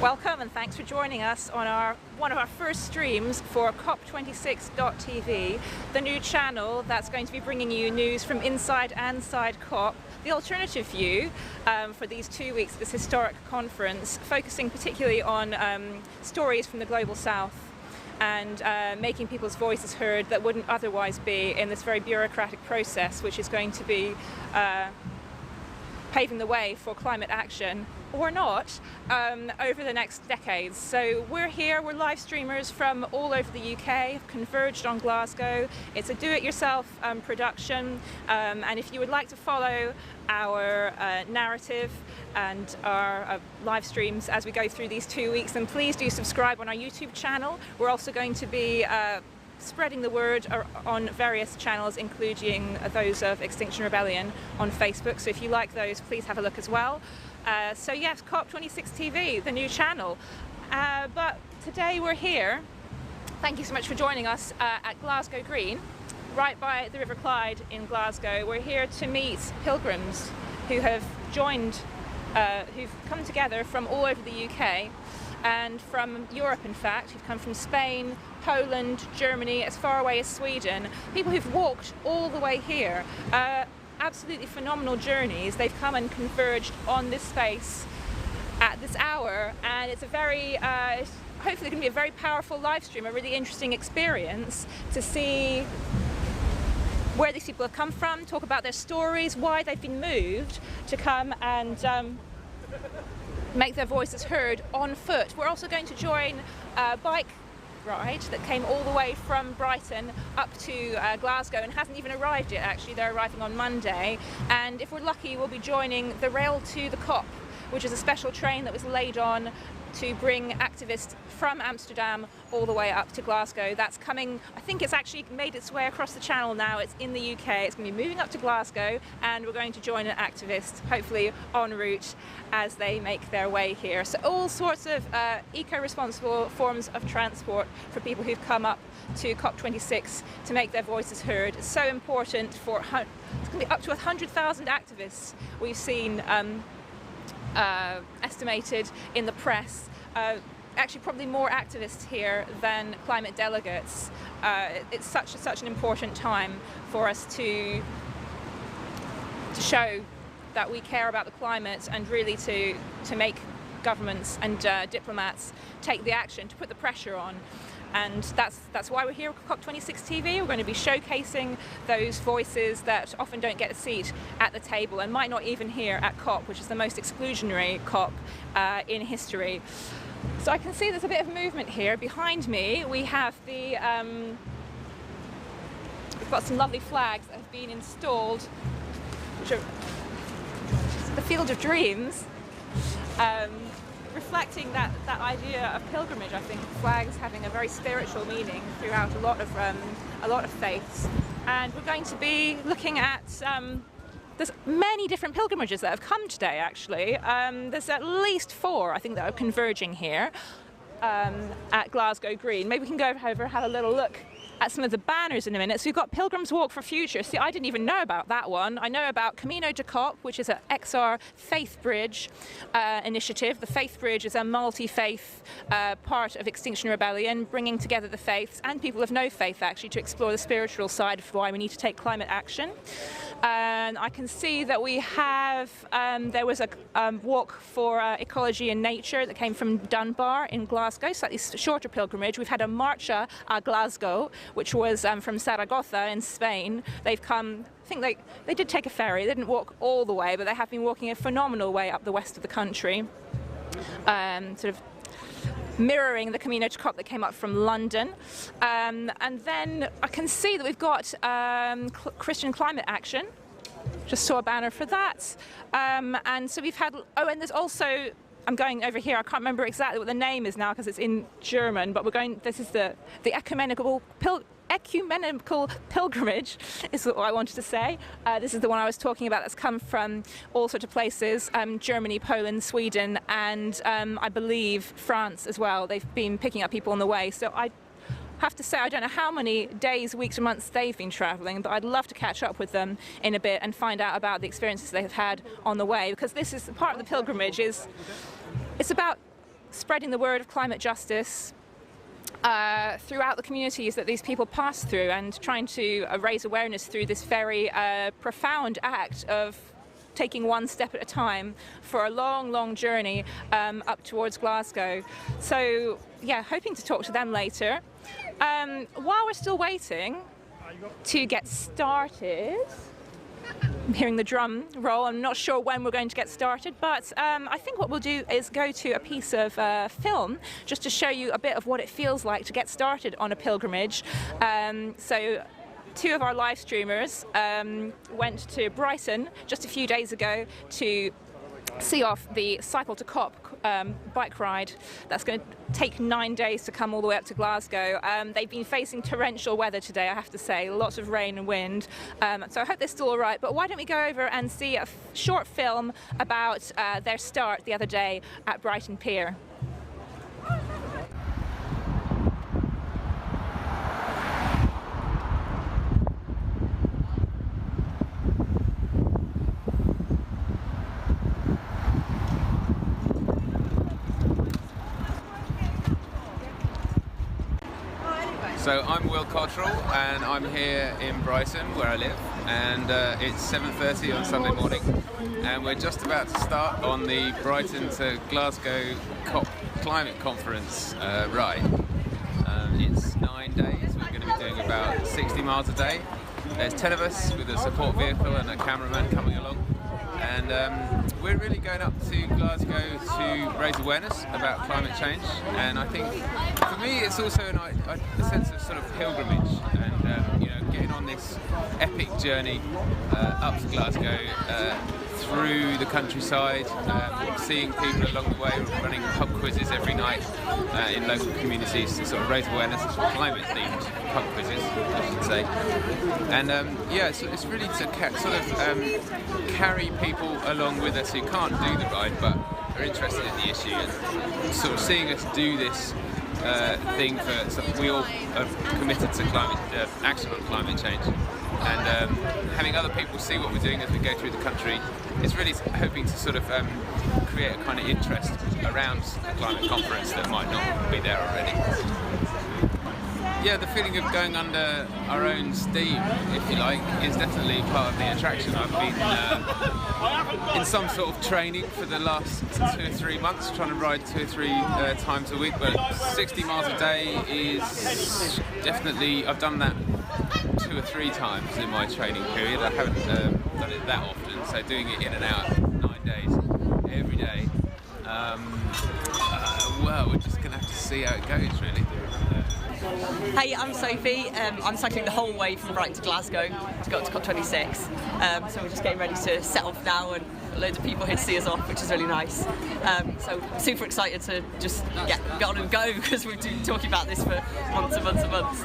Welcome and thanks for joining us on one of our first streams for COP26 TV, the new channel that's going to be bringing you news from inside and outside COP, the alternative view for these 2 weeks at this historic conference, focusing particularly on stories from the global south and making people's voices heard that wouldn't otherwise be in this very bureaucratic process, which is going to be paving the way for climate action, or not, over the next decades. So we're here, we're live streamers from all over the UK, converged on Glasgow. It's a do-it-yourself production, and if you would like to follow our narrative and our live streams as we go through these 2 weeks, then please do subscribe on our YouTube channel. We're also going to be spreading the word on various channels, including those of Extinction Rebellion on Facebook. So if you like those, please have a look as well. So yes, COP26 TV, the new channel. But today we're here. Thank you so much for joining us at Glasgow Green, right by the River Clyde in Glasgow. We're here to meet pilgrims who have joined, who've come together from all over the UK and from Europe, in fact, who've come from Spain, Poland, Germany, as far away as Sweden. People who've walked all the way here. Absolutely phenomenal journeys. They've come and converged on this space at this hour, and it's a very, hopefully going to be a very powerful live stream, a really interesting experience to see where these people have come from, talk about their stories, why they've been moved to come and make their voices heard on foot. We're also going to join a bike ride that came all the way from Brighton up to Glasgow and hasn't even arrived yet. Actually, they're arriving on Monday, and if we're lucky we'll be joining the Rail to the COP, which is a special train that was laid on to bring activists from Amsterdam all the way up to Glasgow. That's coming, I think it's actually made its way across the channel now. It's in the UK, it's going to be moving up to Glasgow, and we're going to join an activist, hopefully en route, as they make their way here. So all sorts of eco-responsible forms of transport for people who've come up to COP26 to make their voices heard. It's so important for, it's going to be up to 100,000 activists we've seen estimated in the press. Actually, probably more activists here than climate delegates. It's such an important time for us to show that we care about the climate, and really to make governments and diplomats take the action, to put the pressure on. And that's why we're here at COP26 TV. We're going to be showcasing those voices that often don't get a seat at the table and might not even hear at COP, which is the most exclusionary COP in history. So I can see there's a bit of movement here. Behind me we have the, we've got some lovely flags that have been installed, which are the Field of Dreams. Reflecting that idea of pilgrimage. I think flags having a very spiritual meaning throughout a lot of faiths, and we're going to be looking at there's many different pilgrimages that have come today. Actually, there's at least 4, I think, that are converging here at Glasgow Green. Maybe we can go over, have a little look at some of the banners in a minute. So we've got Pilgrims Walk for Future. See, I didn't even know about that one. I know about Camino to COP, which is an XR Faith Bridge initiative. The Faith Bridge is a multi-faith part of Extinction Rebellion, bringing together the faiths and people of no faith, actually, to explore the spiritual side of why we need to take climate action. And I can see that we have, there was a walk for ecology and nature that came from Dunbar in Glasgow, slightly shorter pilgrimage. We've had a Marcha a Glasgow, which was from Zaragoza in Spain. They've come, I think they did take a ferry. They didn't walk all the way, but they have been walking a phenomenal way up the west of the country, sort of mirroring the Camino to COP that came up from London. And then I can see that we've got Christian Climate Action. Just saw a banner for that. And so we've had, oh, and there's also, I'm going over here, I can't remember exactly what the name is now because it's in German, but we're going, this is the Ecumenical Pilgrimage is what I wanted to say. This is the one I was talking about that's come from all sorts of places, Germany, Poland, Sweden, and I believe France as well. They've been picking up people on the way. So I have to say, I don't know how many days, weeks or months they've been travelling, but I'd love to catch up with them in a bit and find out about the experiences they have had on the way, because this is part of the pilgrimage. It's about spreading the word of climate justice throughout the communities that these people pass through, and trying to raise awareness through this very profound act of taking one step at a time for a long, long journey up towards Glasgow. So yeah, hoping to talk to them later. While we're still waiting to get started, I'm hearing the drum roll. I'm not sure when we're going to get started, but I think what we'll do is go to a piece of film just to show you a bit of what it feels like to get started on a pilgrimage. So two of our live streamers went to Brighton just a few days ago to see off the Cycle to COP bike ride that's going to take 9 days to come all the way up to Glasgow. They've been facing torrential weather today, I have to say, lots of rain and wind, so I hope they're still all right. But why don't we go over and see a short film about their start the other day at Brighton Pier. So I'm Will Cottrell and I'm here in Brighton where I live, and it's 7:30 on Sunday morning and we're just about to start on the Brighton to Glasgow COP climate conference ride. It's 9 days, we're going to be doing about 60 miles a day. There's 10 of us with a support vehicle and a cameraman coming along, and we're really going up to Glasgow to raise awareness about climate change. And I think for me it's also a sense of sort of pilgrimage, and you know, getting on this epic journey up to Glasgow through the countryside, seeing people along the way, running pub quizzes every night in local communities to sort of raise awareness, climate themed pub quizzes I should say. And yeah, it's really to sort of carry people along with us who can't do the ride but are interested in the issue, and sort of seeing us do this thing for we all are committed to climate action on climate change, and having other people see what we're doing as we go through the country. It's really hoping to sort of create a kind of interest around the climate conference that might not be there already. Yeah, the feeling of going under our own steam, if you like, is definitely part of the attraction. I've been in some sort of training for the last 2 or 3 months, trying to ride 2 or 3 times a week, but 60 miles a day is definitely, I've done that 2 or 3 times in my training period. I haven't done it that often, so doing it in and out 9 days, every day, well, we're just going to have to see how it goes, really. Hey, I'm Sophie. I'm cycling the whole way from Brighton to Glasgow to go up to COP26. So we're just getting ready to set off now, and loads of people here to see us off, which is really nice. So I'm super excited to just get on and go, because we've been talking about this for months and months and months.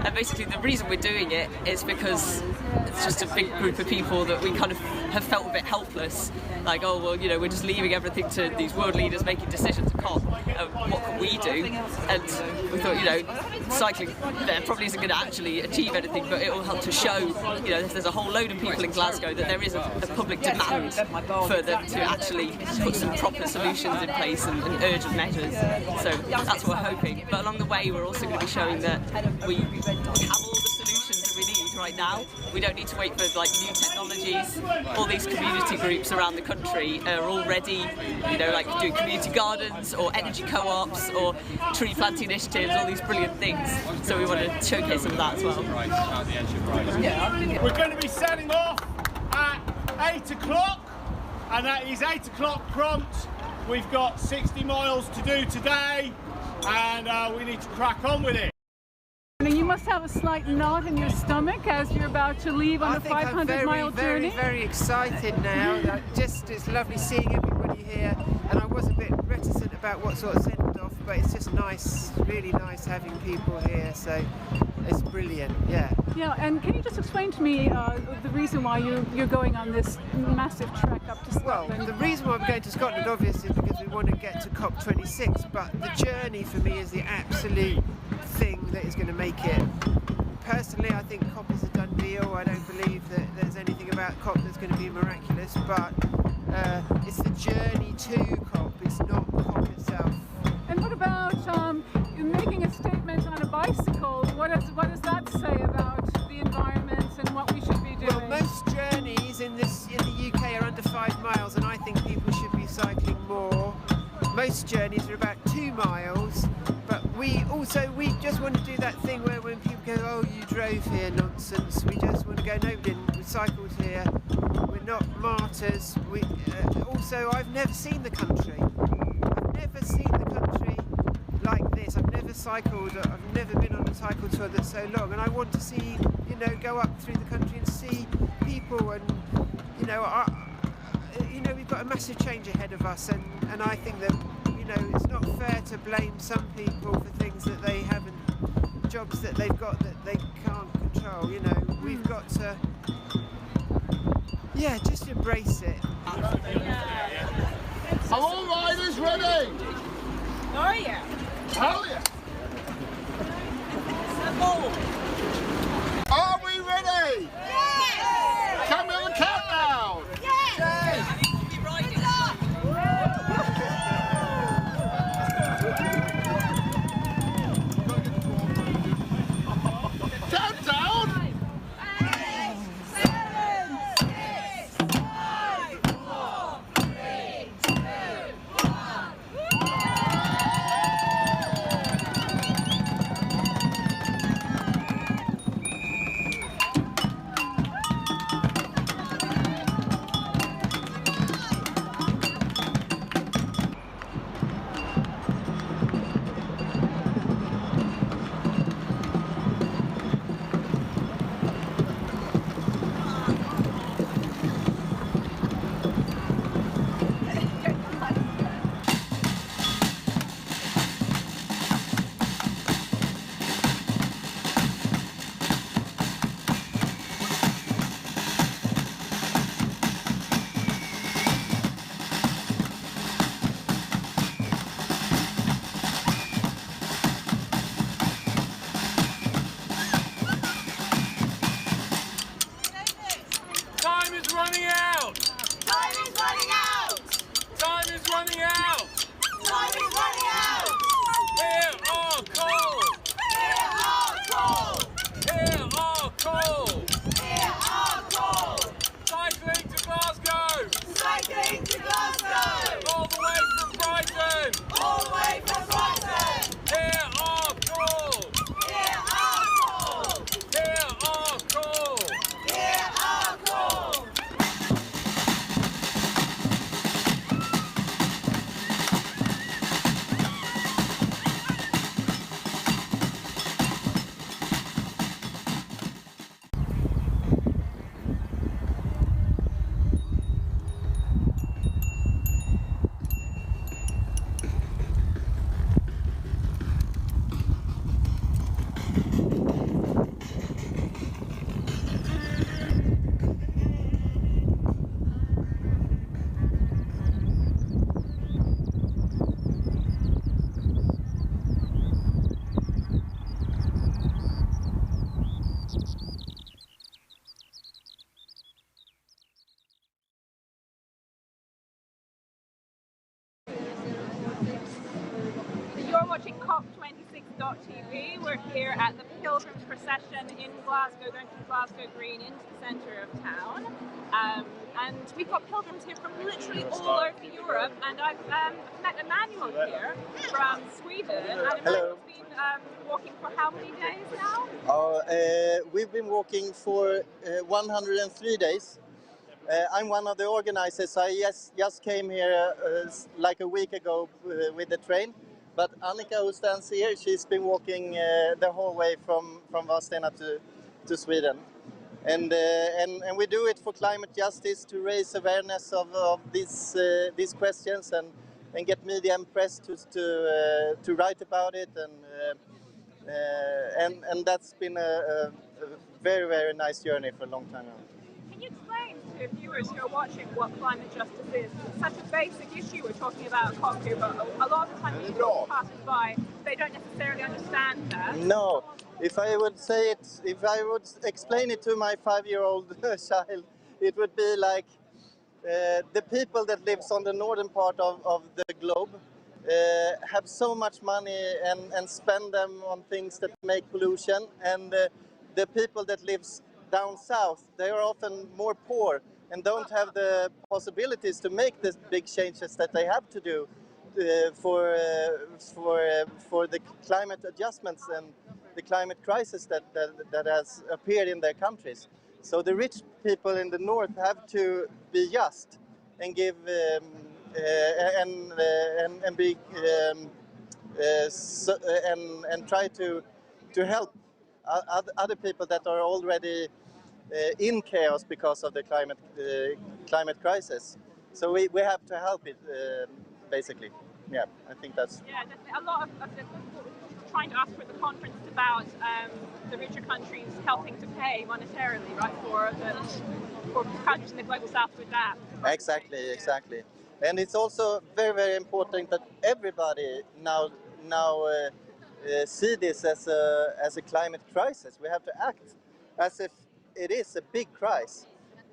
And basically the reason we're doing it is because it's just a big group of people that we kind of have felt a bit helpless. Like, oh, well, you know, we're just leaving everything to these world leaders making decisions at COP. What can we do? And we thought, you know, cycling there probably isn't going to actually achieve anything, but it will help to show, you know, there's a whole load of people in Glasgow that there is a public demand for them to actually put some proper solutions in place and urgent measures. So that's what we're hoping. But along the way, we're also going to be showing that we have all the solutions that we need right now. We don't need to wait for like new technologies. All these community groups around the country are already, you know, like doing community gardens or energy co-ops or tree planting initiatives, all these brilliant things. So we want to showcase some of that as well. We're going to be setting off at 8 o'clock, and that is 8 o'clock prompt. We've got 60 miles to do today, and we need to crack on with it. You must have a slight knot in your stomach as you're about to leave on a 500-mile journey. I'm very excited now. It's lovely seeing everybody here, and I was a bit reticent about what sort of sent off, but it's just nice, really nice having people here, so it's brilliant, yeah. Yeah, and can you just explain to me the reason why you're going on this massive trek up to Scotland? Well, the reason why I'm going to Scotland, obviously, is because we want to get to COP26, but the journey for me is the absolute thing that is going to make it. Personally, I think COP is a done deal. I don't believe that there's anything about COP that's going to be miraculous, but it's the journey to COP, it's not COP itself. most journeys are about 2 miles, but we just want to do that thing where when people go, oh, you drove here, nonsense, we just want to go, no, we didn't, we cycled here, we're not martyrs. Also, I've never seen the country. I've never seen the country like this. I've never cycled, I've never been on a cycle tour that's so long, and I want to see, go up through the country and see people, and we've got a massive change ahead of us, and I think that it's not fair to blame some people for things that they haven't, jobs that they've got that they can't control. We've got to just embrace it. Are all riders ready? Oh yeah. Hell yeah! Are we ready? Yes! Can we have a countdown? Yes! Countdown! 8, 7, 6, 5, 4, 3, 2, 1. Cycling to Glasgow! All the way from Brighton! All the way from Brighton! Hear our call! Hear our call! Hear our call! Hear our call! You're watching COP26 TV. We're here at the Pilgrims procession in Glasgow, going from Glasgow Green into the centre of town. And we've got pilgrims here from literally all over Europe. And I've met Emmanuel here from Sweden. And Emmanuel's been walking for how many days now? We've been walking for 103 days. I'm one of the organizers. I just came here like a week ago with the train. But Annika, who stands here, she's been walking the whole way from Vadstena to Sweden. And we do it for climate justice, to raise awareness of these questions and get media and press to write about it. And that's been a very, very nice journey for a long time now. Can you explain to viewers who are watching what climate justice is? It's such a basic issue we're talking about at COP here, but a lot of the time when you talk to passers-by, they don't necessarily understand that. No, if I would explain it to my 5-year-old child, it would be like the people that lives on the northern part of the globe have so much money and spend them on things that make pollution, and the people that lives down south, they are often more poor and don't have the possibilities to make the big changes that they have to do for the climate adjustments and the climate crisis that has appeared in their countries. So the rich people in the north have to be just and give and be and try to help other people that are already in chaos because of the climate crisis. So we have to help it basically. Yeah, I think that's. Yeah, definitely. A lot of the what we're trying to ask for at the conference is about the richer countries helping to pay monetarily, right, for countries in the global south to adapt. Exactly. And it's also very important that everybody now see this as a climate crisis. We have to act as if it is a big crisis,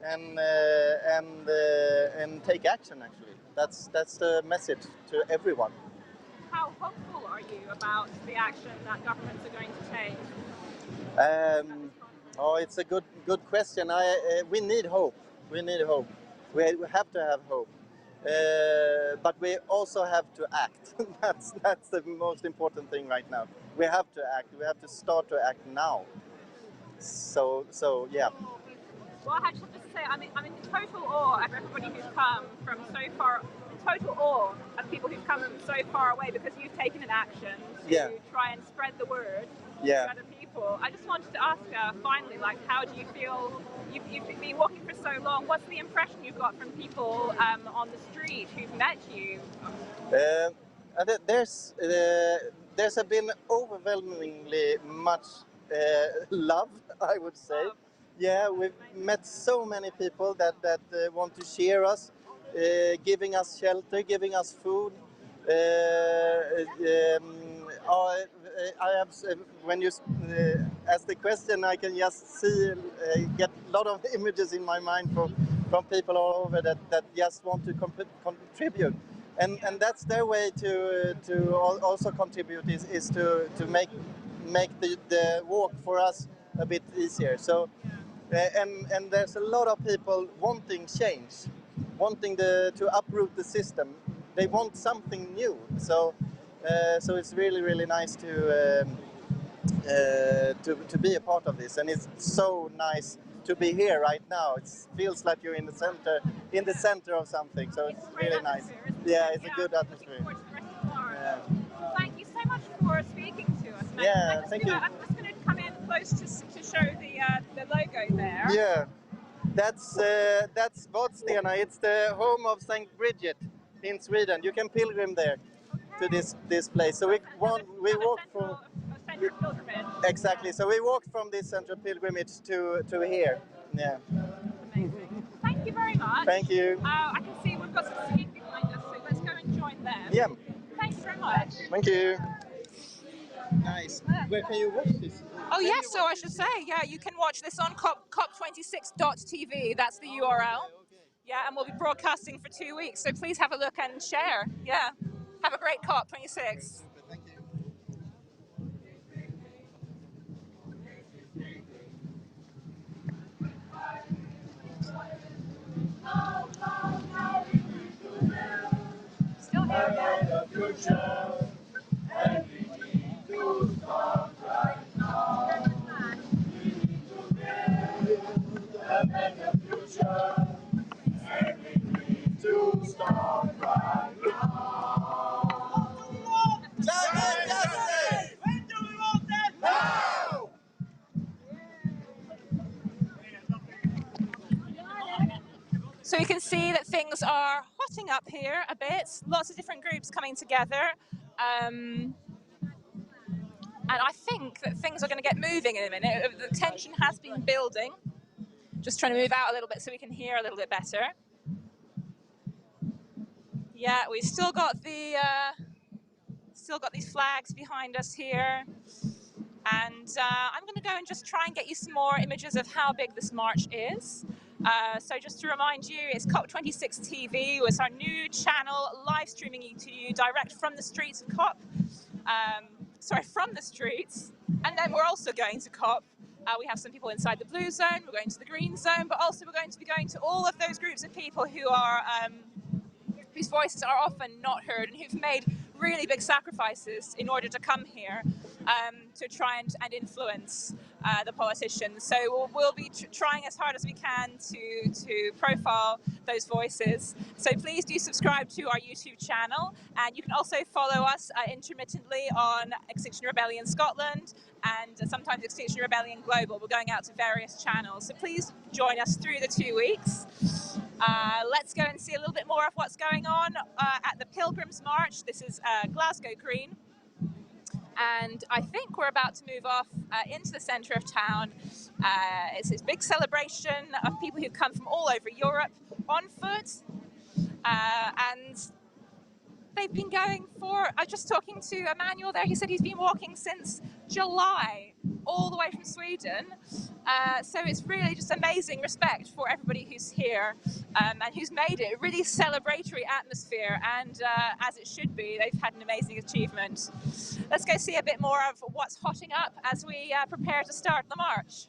and take action. Actually, that's the message to everyone. How hopeful are you about the action that governments are going to take? It's a good question. We need hope. We have to have hope. But we also have to act. that's the most important thing right now. We have to act. We have to start to act now. So yeah. Well, I just have to say, I'm in total awe of everybody who's come from so far. Total awe of people who've come from so far away because you've taken an action to try and spread the word to other people. I just wanted to ask finally, like, how do you feel? You've been walking for so long. What's the impression you've got from people on the street who've met you? There's been overwhelmingly much love, I would say. Yeah, we've met so many people that want to cheer us, giving us shelter, giving us food. I have, when you ask the question, I can just get a lot of images in my mind from people all over that just want to contribute. And that's their way to also contribute is to make the walk for us a bit easier. So and there's a lot of people wanting change, wanting to uproot the system. They want something new. So it's really nice to be a part of this, and it's so nice to be here right now. It feels like you're in the center of something. So it's really nice. Yeah, it's a good atmosphere. Yeah. Thank you so much for speaking to us. Mate. Yeah, thank you. I'm just going to come in close to show the logo there. Yeah, that's Vadstena. It's the home of Saint Bridget in Sweden. You can pilgrim there to this place. So we walked from central pilgrimage. Exactly. So we walked from this central pilgrimage to here. Yeah. Amazing. Thank you very much. Thank you. I can see we've got some skiing behind us, so let's go and join them. Yeah. Thank you very much. Thank you. Nice. Where can you watch this? Oh yes, so I should say, yeah, you can watch this on COP26.tv. That's the URL. Yeah, and we'll be broadcasting for 2 weeks, so please have a look and share. Yeah. Have a great COP26. Thank you. Still here. The future, and we need to start right now. We need to build a better future, and we need to start right now. Climate justice! When do we want that? Now! So you can see that things are hotting up here a bit. Lots of different groups coming together. And I think that things are going to get moving in a minute. The tension has been building. Just trying to move out a little bit so we can hear a little bit better. Yeah, we've still got these flags behind us here. And I'm going to go and just try and get you some more images of how big this march is. So just to remind you, it's COP26 TV. It's our new channel, live streaming to you direct from the streets of COP. From the streets. And then we're also going to COP. We have some people inside the blue zone, we're going to the green zone, but also we're going to be going to all of those groups of people who are whose voices are often not heard and who've made really big sacrifices in order to come here to try and influence the politicians. So we'll be trying as hard as we can to profile those voices. So please do subscribe to our YouTube channel, and you can also follow us intermittently on Extinction Rebellion Scotland and sometimes Extinction Rebellion Global. We're going out to various channels, so please join us through the 2 weeks. Let's go and see a little bit more of what's going on at the Pilgrims March. This is Glasgow Green, and I think we're about to move off into the centre of town. It's this big celebration of people who come from all over Europe on foot, and they've been going for, I was just talking to Emmanuel there, he said he's been walking since July, all the way from Sweden. So it's really just amazing respect for everybody who's here and who's made it a really celebratory atmosphere, and as it should be, they've had an amazing achievement. Let's go see a bit more of what's hotting up as we prepare to start the march.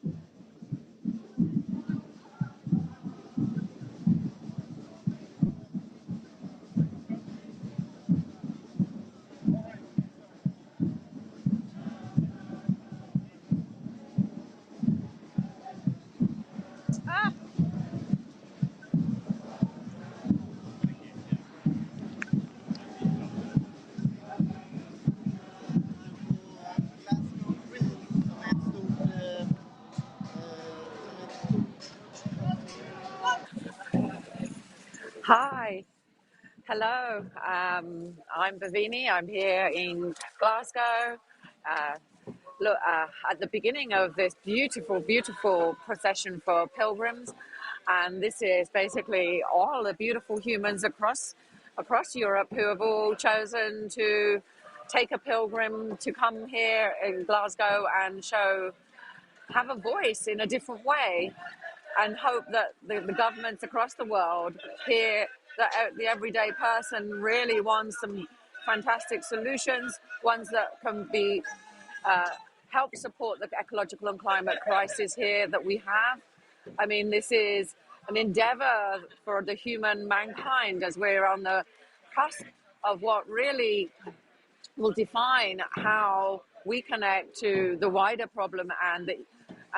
Hi, hello, I'm Bhavini, I'm here in Glasgow. At the beginning of this beautiful, beautiful procession for pilgrims, and this is basically all the beautiful humans across Europe who have all chosen to take a pilgrim to come here in Glasgow and have a voice in a different way, and hope that the governments across the world hear that the everyday person really wants some fantastic solutions, ones that can be help support the ecological and climate crisis here that we have. I mean, this is an endeavor for the human mankind as we're on the cusp of what really will define how we connect to the wider problem and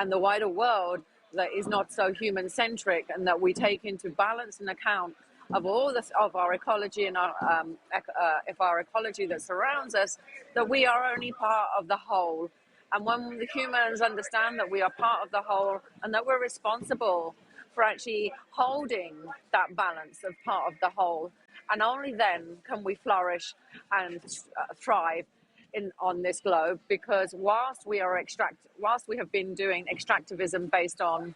the wider world that is not so human-centric, and that we take into balance and account of all this, of our ecology and our ecology that surrounds us, that we are only part of the whole. And when the humans understand that we are part of the whole and that we're responsible for actually holding that balance of part of the whole, and only then can we flourish and thrive on this globe. Because whilst we have been doing extractivism based on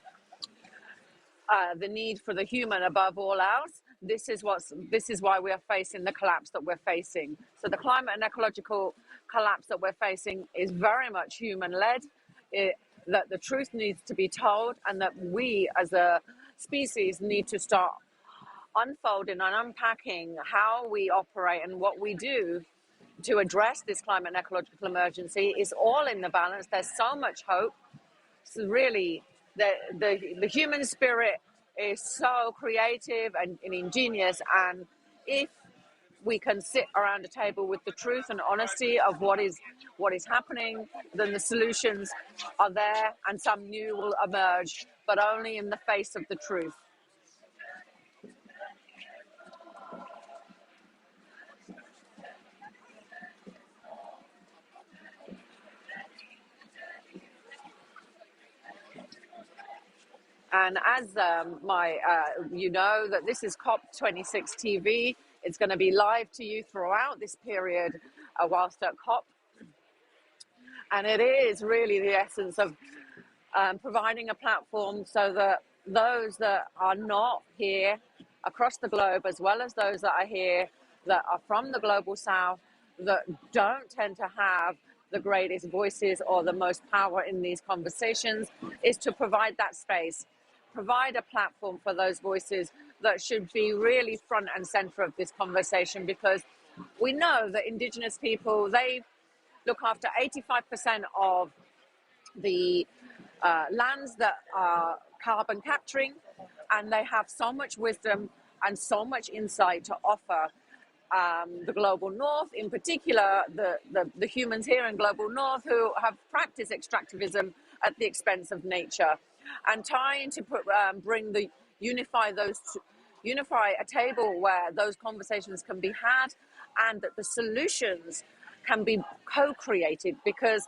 the need for the human above all else, this is why we are facing the collapse that we're facing. So the climate and ecological collapse that we're facing is very much human-led. That the truth needs to be told, and that we as a species need to start unfolding and unpacking how we operate and what we do to address this climate and ecological emergency. Is all in the balance. There's so much hope. So really, the human spirit is so creative and ingenious, and if we can sit around a table with the truth and honesty of what is happening, then the solutions are there, and some new will emerge, but only in the face of the truth. And as you know, that this is COP26 TV. It's going to be live to you throughout this period whilst at COP. And it is really the essence of providing a platform so that those that are not here across the globe, as well as those that are here that are from the global south, that don't tend to have the greatest voices or the most power in these conversations, is to provide that space, provide a platform for those voices that should be really front and center of this conversation. Because we know that Indigenous people, they look after 85% of the lands that are carbon capturing, and they have so much wisdom and so much insight to offer the global north, in particular the humans here in global north who have practiced extractivism at the expense of nature, and trying to unify a table where those conversations can be had and that the solutions can be co-created, because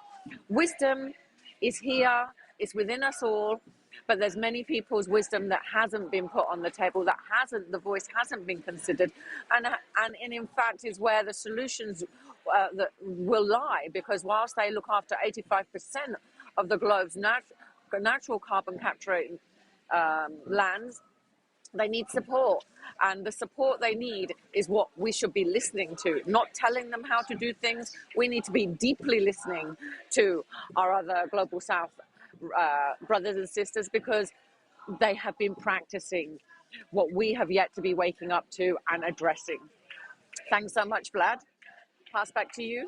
wisdom is here, it's within us all, but there's many people's wisdom that hasn't been put on the table, the voice hasn't been considered, and in fact is where the solutions that will lie, because whilst they look after 85% of the globe's natural carbon capturing lands, they need support, and the support they need is what we should be listening to, not telling them how to do things. We need to be deeply listening to our other global south brothers and sisters, because they have been practicing what we have yet to be waking up to and addressing. Thanks so much, Vlad. Pass back to you.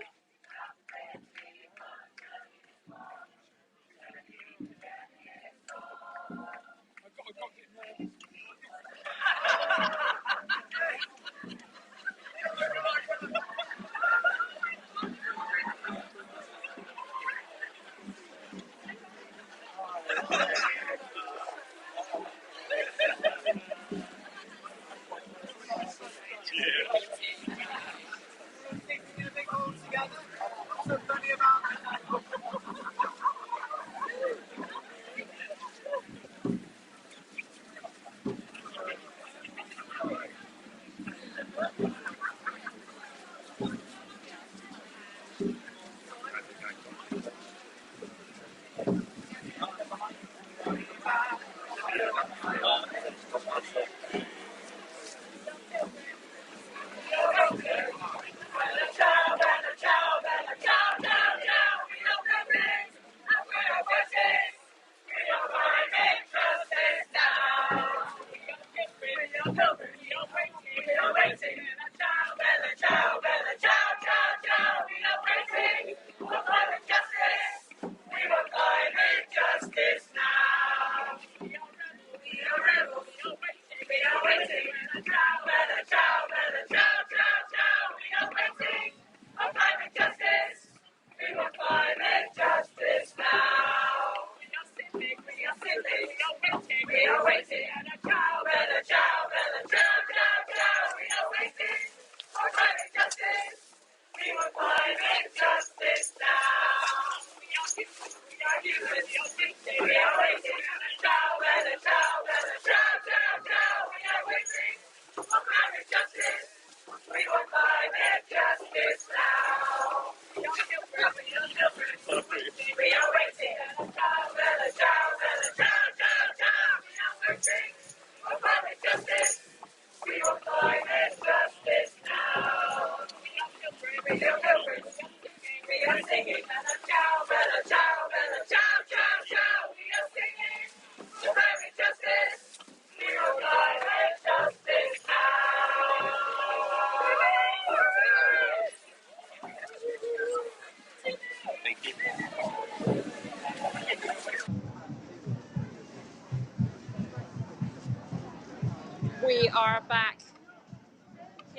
We are back.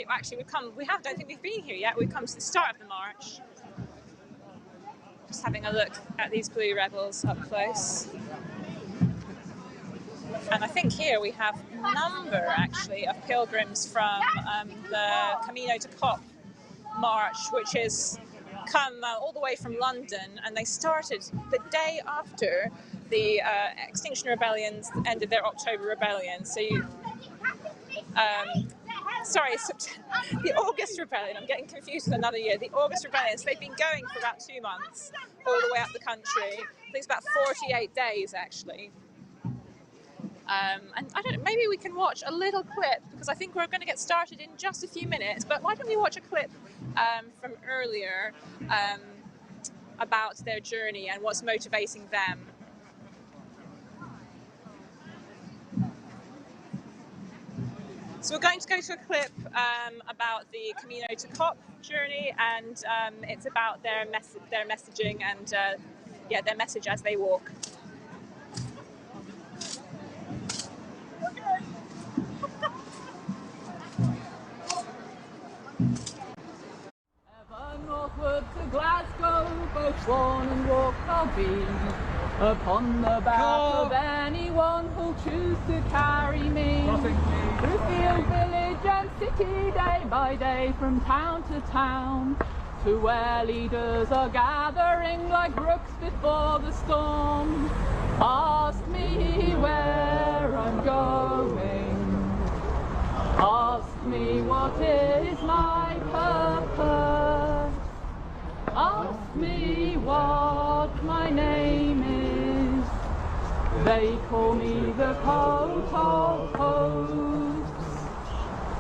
Actually, I don't think we've been here yet. We've come to the start of the march. Just having a look at these blue rebels up close. And I think here we have a number, actually, of pilgrims from the Camino to COP March, which has come all the way from London, and they started the day after the Extinction Rebellion ended their October rebellion. So the August Rebellion, I'm getting confused with another year, the August Rebellion, so they've been going for about 2 months, all the way up the country. I think it's about 48 days, actually. And I don't know, maybe we can watch a little clip, because I think we're going to get started in just a few minutes, but why don't we watch a clip from earlier about their journey and what's motivating them. So we're going to go to a clip about the Camino to COP journey, and it's about their messaging and their message as they walk. coach one and walk I'll be upon the back of anyone who'll choose to carry me through field, village and city, day by day, from town to town, to where leaders are gathering like brooks before the storm. Ask me where I'm going, ask me what is my purpose, ask me what my name is. They call me the coat of hopes.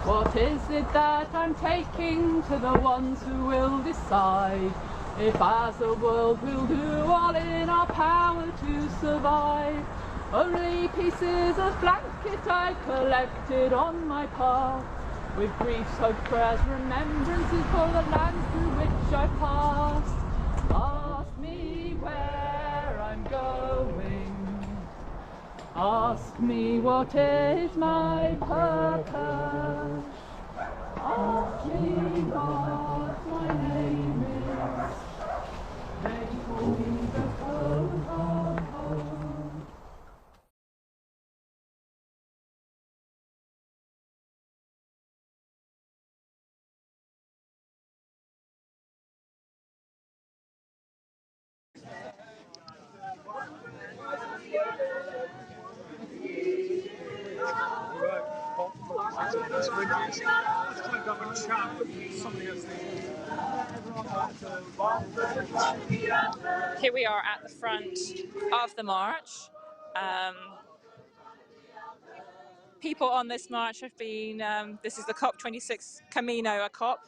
What is it that I'm taking to the ones who will decide if as a world we'll do all in our power to survive? Only pieces of blanket I collected on my path, with griefs, hope, prayers, remembrances for the lands through which I passed. Ask me where I'm going, ask me what is my purpose, ask me what my name is. They call me the coat of hope. Here we are at the front of the march. People on this march have been, this is the COP26 Camino, a COP,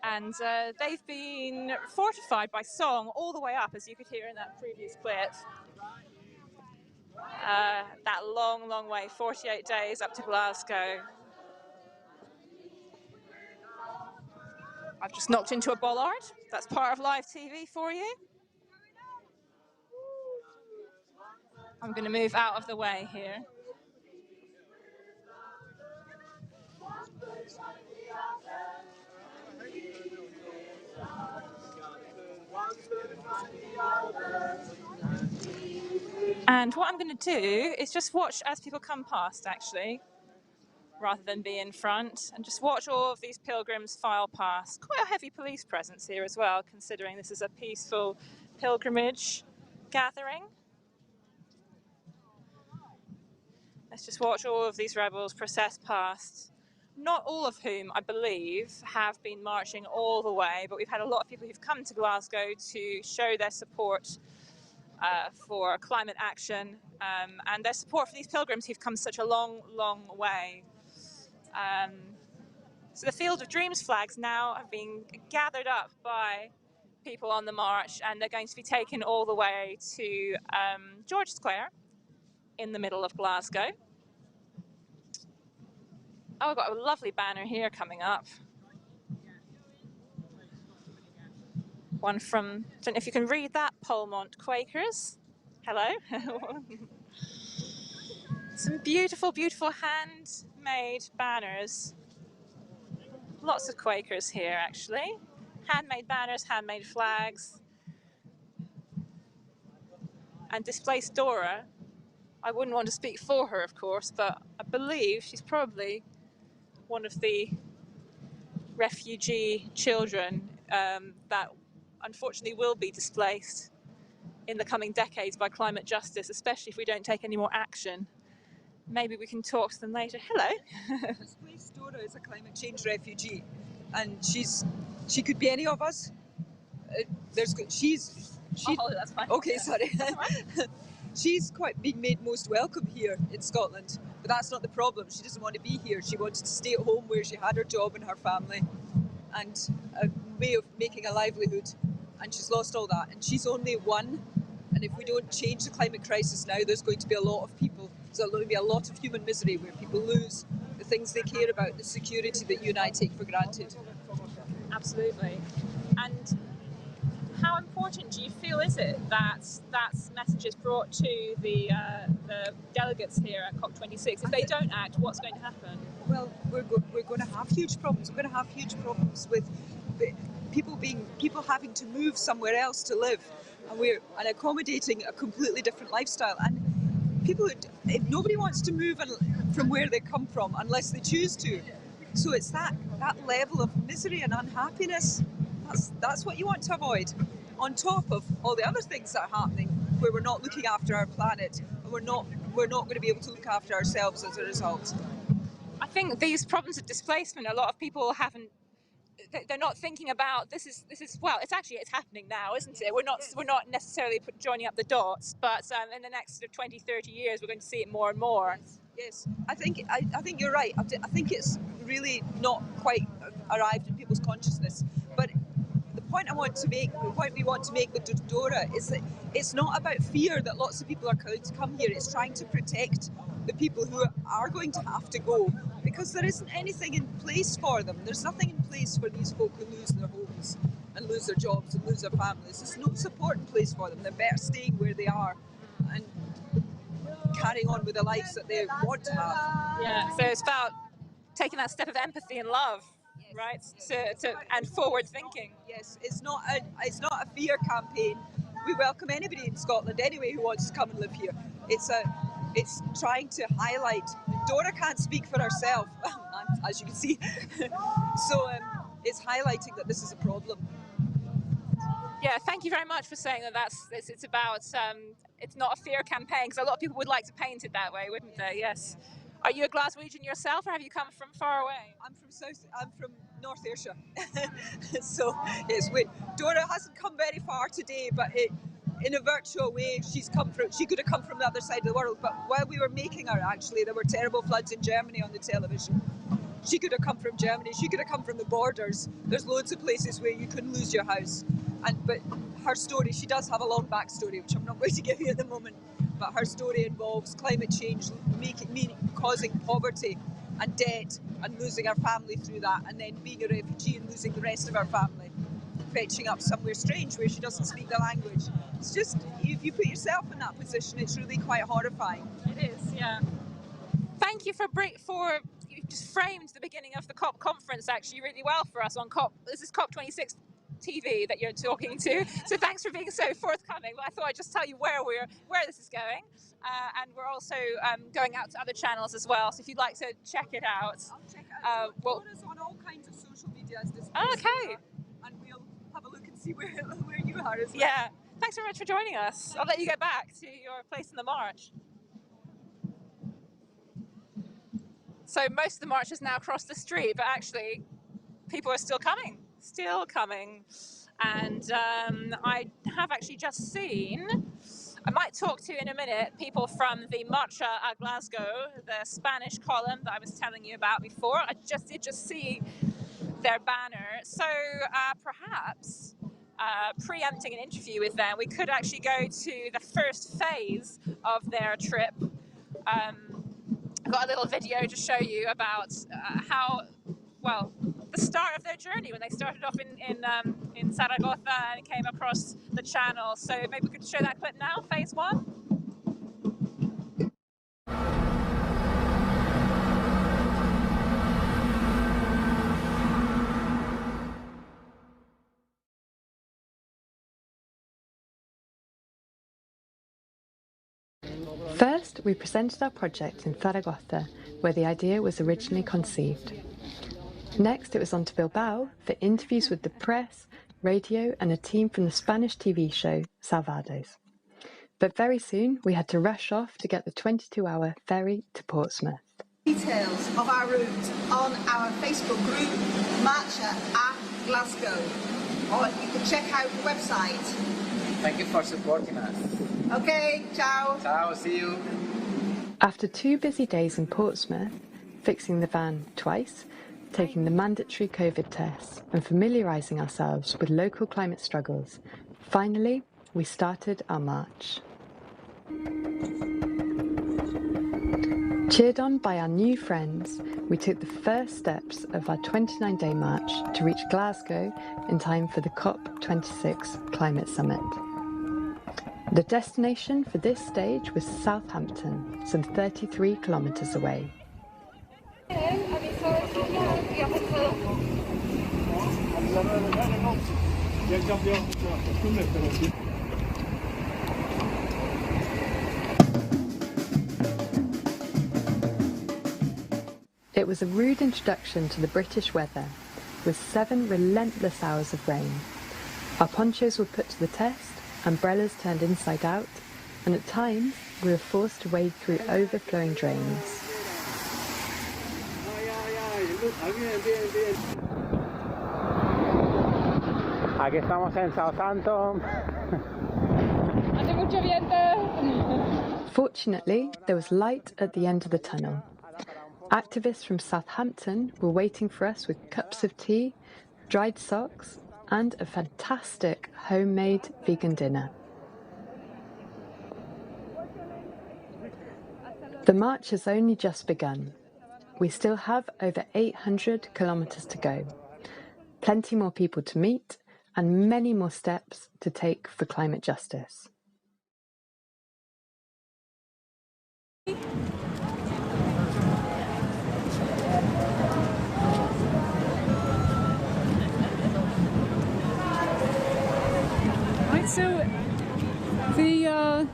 and they've been fortified by song all the way up, as you could hear in that previous clip. That long, long way, 48 days up to Glasgow. I've just knocked into a bollard. That's part of live TV for you. I'm going to move out of the way here. And what I'm going to do is just watch as people come past, actually, rather than be in front, and just watch all of these pilgrims file past. Quite a heavy police presence here as well, considering this is a peaceful pilgrimage gathering. Let's just watch all of these rebels process past, not all of whom, I believe, have been marching all the way, but we've had a lot of people who've come to Glasgow to show their support for climate action and their support for these pilgrims who've come such a long, long way. So the Field of Dreams flags now have been gathered up by people on the march, and they're going to be taken all the way to George Square in the middle of Glasgow. Oh, we've got a lovely banner here coming up. One from, I don't know if you can read that, Polmont Quakers. Hello. Some beautiful, beautiful handmade banners. Lots of Quakers here, actually. Handmade banners, handmade flags. And displaced Dora. I wouldn't want to speak for her, of course, but I believe she's probably one of the refugee children that unfortunately will be displaced in the coming decades by climate justice, especially if we don't take any more action. Maybe we can talk to them later. Hello. Displaced Dora is a climate change refugee, and she could be any of us. Oh, that's fine. Okay, sorry. She's quite being made most welcome here in Scotland, but that's not the problem. She doesn't want to be here. She wanted to stay at home where she had her job and her family and a way of making a livelihood, and she's lost all that. And she's only one, and if we don't change the climate crisis now, there's going to be a lot of people. There's going to be a lot of human misery where people lose the things they care about, the security that you and I take for granted. Absolutely. And how important do you feel is it that that message is brought to the delegates here at COP26? If they don't act, what's going to happen? Well, we're going to have huge problems. We're going to have huge problems with people having to move somewhere else to live, and accommodating a completely different lifestyle. And nobody wants to move from where they come from unless they choose to. So it's that level of misery and unhappiness. That's what you want to avoid, on top of all the other things that are happening, where we're not looking after our planet, and we're not going to be able to look after ourselves as a result. I think these problems of displacement, a lot of people they're not thinking about this is well, it's happening now, isn't it? We're not necessarily joining up the dots, but in the next 20, 30 years we're going to see it more and more. Yes, I think you're right. I think it's really not quite arrived in people's consciousness. But the point we want to make with Dora is that it's not about fear that lots of people are going to come here. It's trying to protect the people who are going to have to go, because there isn't anything in place for them. There's nothing in place for these folk who lose their homes and lose their jobs and lose their families. There's no support in place for them. They're better staying where they are and carrying on with the lives that they want to have. Yeah, so it's about taking that step of empathy and love, right? And forward thinking. Yes, it's not a fear campaign. We welcome anybody in Scotland anyway who wants to come and live here. It's trying to highlight. Dora can't speak for herself, as you can see. So it's highlighting that this is a problem. Yeah, thank you very much for saying that. It's about it's not a fear campaign, because a lot of people would like to paint it that way, wouldn't they? Yes. Are you a Glaswegian yourself, or have you come from far away? I'm from North Ayrshire. So yes, Dora hasn't come very far today, but in a virtual way, she could have come from the other side of the world. But while we were making her, actually, there were terrible floods in Germany on the television. She could have come from Germany. She could have come from the borders. There's loads of places where you can lose your house. But her story, she does have a long backstory, which I'm not going to give you at the moment. But her story involves climate change, causing poverty and debt, and losing our family through that, and then being a refugee and losing the rest of our family, fetching up somewhere strange where she doesn't speak the language. It's just, if you put yourself in that position, it's really quite horrifying. It is, yeah. Thank you for you just framed the beginning of the COP conference actually really well for us on COP. This is COP26 TV that you're talking to. So thanks for being so forthcoming. But I thought I'd just tell you where this is going, and we're also going out to other channels as well. So if you'd like to check it out, I'll check it out. Dora's on all kinds of social media as this. Okay. And we'll have a look and see where you are as well. Yeah. Thanks very much for joining us. I'll let you get back to your place in the march. So most of the march has now crossed the street, but actually people are still coming. And I have actually just seen, I might talk to in a minute, people from the Marcha a Glasgow, the Spanish column that I was telling you about before. I did just see their banner. So perhaps preempting an interview with them, we could actually go to the first phase of their trip. I've got a little video to show you about the start of their journey, when they started off in Zaragoza and came across the channel. So maybe we could show that clip now, phase one. First, we presented our project in Zaragoza, where the idea was originally conceived. Next, it was on to Bilbao for interviews with the press, radio, and a team from the Spanish TV show Salvados. But very soon, we had to rush off to get the 22-hour ferry to Portsmouth. Details of our route on our Facebook group, Marcha a Glasgow, or you can check out the website. Thank you for supporting us. Okay, ciao. Ciao, see you. After 2 busy days in Portsmouth, fixing the van twice, taking the mandatory COVID tests, and familiarising ourselves with local climate struggles, finally, we started our march. Cheered on by our new friends, we took the first steps of our 29-day march to reach Glasgow in time for the COP26 Climate Summit. The destination for this stage was Southampton, some 33 kilometres away. It was a rude introduction to the British weather, with 7 relentless hours of rain. Our ponchos were put to the test, umbrellas turned inside out, and at times we were forced to wade through overflowing drains. Aquí estamos en Southampton. Hace mucho viento. Fortunately, there was light at the end of the tunnel. Activists from Southampton were waiting for us with cups of tea, dried socks, and a fantastic homemade vegan dinner. The march has only just begun. We still have over 800 kilometres to go. Plenty more people to meet, and many more steps to take for climate justice. Right, so the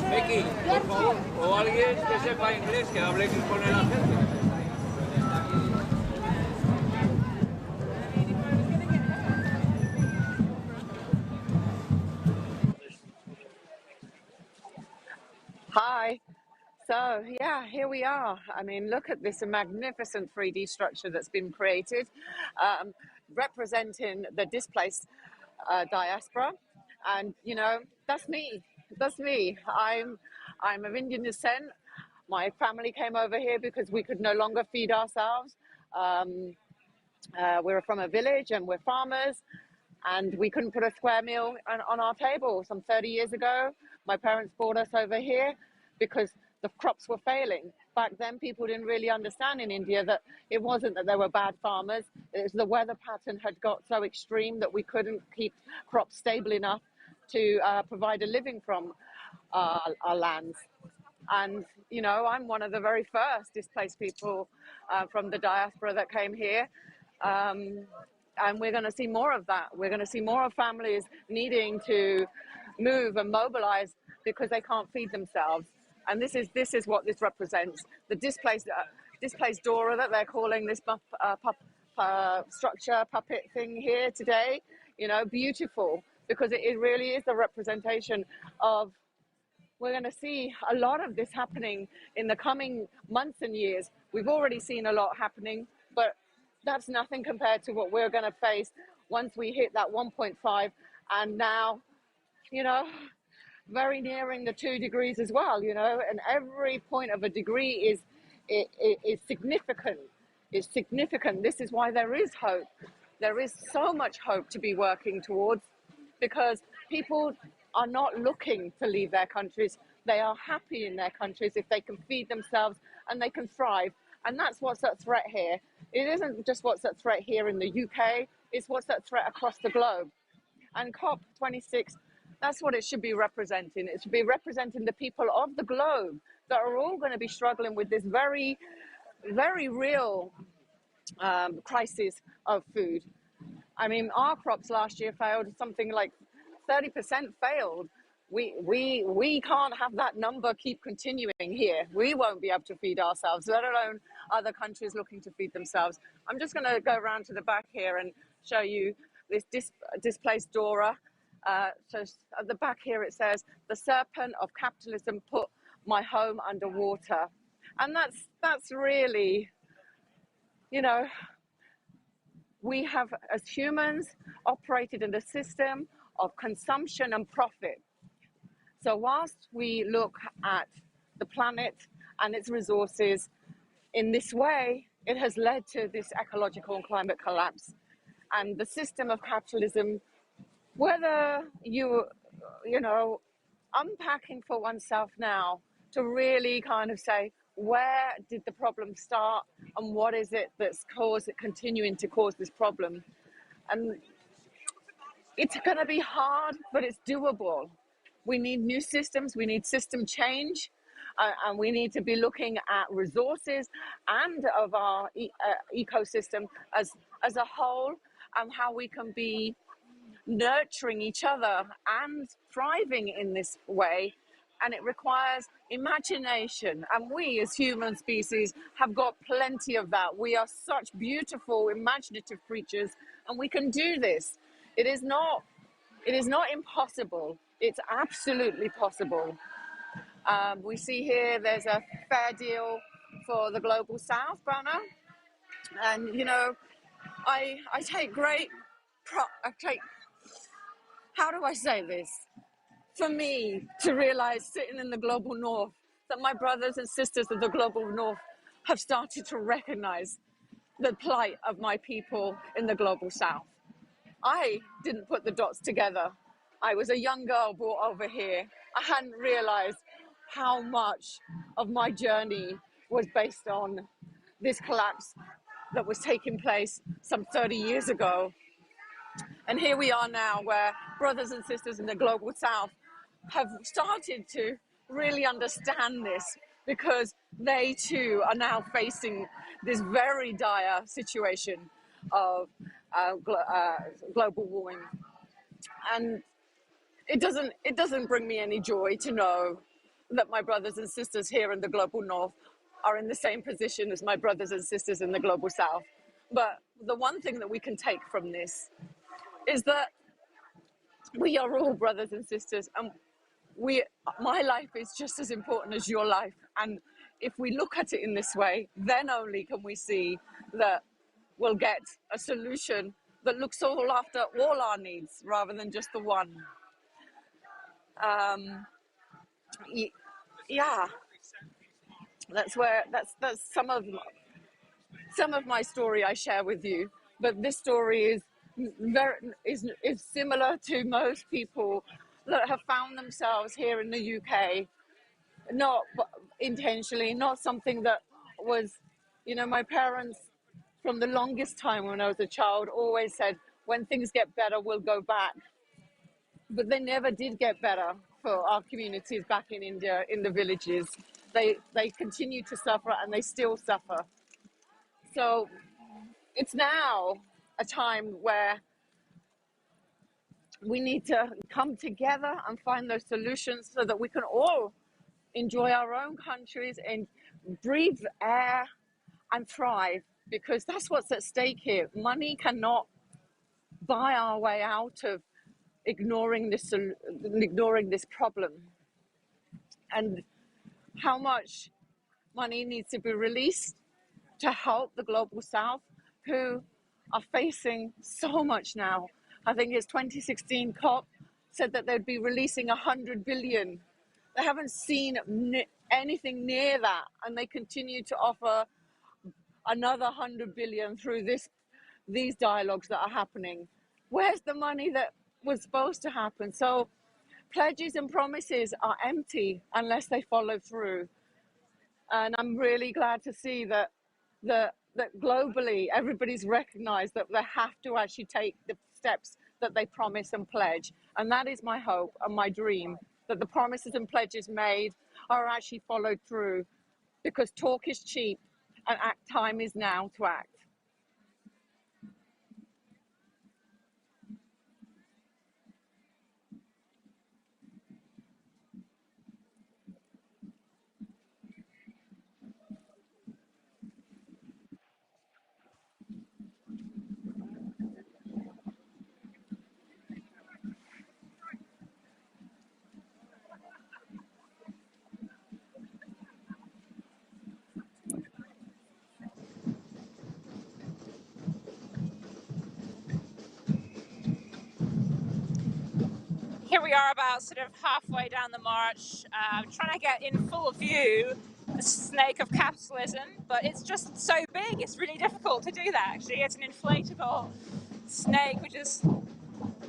Becky, por favor, o alguien que sepa inglés que hable con el agente. Hi. So, yeah, here we are. I mean, look at this magnificent 3D structure that's been created, representing the displaced diaspora. And, you know, that's me. That's me. I'm of Indian descent. My family came over here because we could no longer feed ourselves. We're from a village and we're farmers, and we couldn't put a square meal on our table. Some 30 years ago, my parents brought us over here because the crops were failing. Back then, people didn't really understand in India that it wasn't that there were bad farmers. It was the weather pattern had got so extreme that we couldn't keep crops stable enough to provide a living from our lands. And, you know, I'm one of the very first displaced people from the diaspora that came here. And we're going to see more of that. We're going to see more of families needing to move and mobilize because they can't feed themselves. And this is what this represents. The displaced Dora that they're calling this structure puppet thing here today, you know, beautiful, because it really is the representation of. We're going to see a lot of this happening in the coming months and years. We've already seen a lot happening, but that's nothing compared to what we're going to face once we hit that 1.5, and now, you know, very nearing the 2 degrees as well, you know, and every point of a degree is significant. It's significant. This is why there is hope. There is so much hope to be working towards, because people are not looking to leave their countries. They are happy in their countries if they can feed themselves and they can thrive. And that's what's at threat here. It isn't just what's at threat here in the UK, it's what's at threat across the globe. And COP26, that's what it should be representing. It should be representing the people of the globe that are all going to be struggling with this very, very real crisis of food. I mean, our crops last year failed, something like 30% failed. We can't have that number keep continuing here. We won't be able to feed ourselves, let alone other countries looking to feed themselves. I'm just going to go around to the back here and show you this displaced Dora. So at the back here it says, "The serpent of capitalism put my home underwater." And that's really, you know, we have, as humans, operated in a system of consumption and profit. So whilst we look at the planet and its resources in this way, it has led to this ecological and climate collapse. And the system of capitalism, whether you know, unpacking for oneself now to really kind of say, where did the problem start, and what is it that's continuing to cause this problem? And it's going to be hard, but it's doable. We need new systems, we need system change, and we need to be looking at resources and of our ecosystem as a whole, and how we can be nurturing each other and thriving in this way. And it requires imagination, and we as human species have got plenty of that. We are such beautiful, imaginative creatures, and we can do this. It is not impossible. It's absolutely possible. We see here there's a fair deal for the Global South banner, and you know, I take how do I say this? For me to realize, sitting in the Global North, that my brothers and sisters of the Global North have started to recognize the plight of my people in the Global South. I didn't put the dots together. I was a young girl brought over here. I hadn't realized how much of my journey was based on this collapse that was taking place some 30 years ago. And here we are now, where brothers and sisters in the Global South have started to really understand this, because they too are now facing this very dire situation of global warming. And it doesn't bring me any joy to know that my brothers and sisters here in the Global North are in the same position as my brothers and sisters in the Global South. But the one thing that we can take from this is that we are all brothers and sisters, and my life is just as important as your life. And if we look at it in this way, then only can we see that we'll get a solution that looks all after all our needs rather than just the one. Yeah, that's some of my story I share with you. But this story is similar to most people that have found themselves here in the UK, not intentionally, not something that was, you know, my parents from the longest time when I was a child always said, when things get better, we'll go back. But they never did get better for our communities back in India, in the villages. They continue to suffer, and they still suffer. So it's now a time where we need to come together and find those solutions so that we can all enjoy our own countries and breathe air and thrive, because that's what's at stake here. Money cannot buy our way out of ignoring this problem. And how much money needs to be released to help the Global South, who are facing so much now. I think it's 2016 COP said that they'd be releasing 100 billion. They haven't seen anything near that, and they continue to offer another 100 billion through these dialogues that are happening. Where's the money that was supposed to happen? So pledges and promises are empty unless they follow through. And I'm really glad to see that globally everybody's recognized that they have to actually take the steps that they promise and pledge. And that is my hope and my dream, that the promises and pledges made are actually followed through, because talk is cheap and time is now to act. Here we are, about sort of halfway down the march, trying to get in full view the snake of capitalism, but it's just so big, it's really difficult to do that actually. It's an inflatable snake which is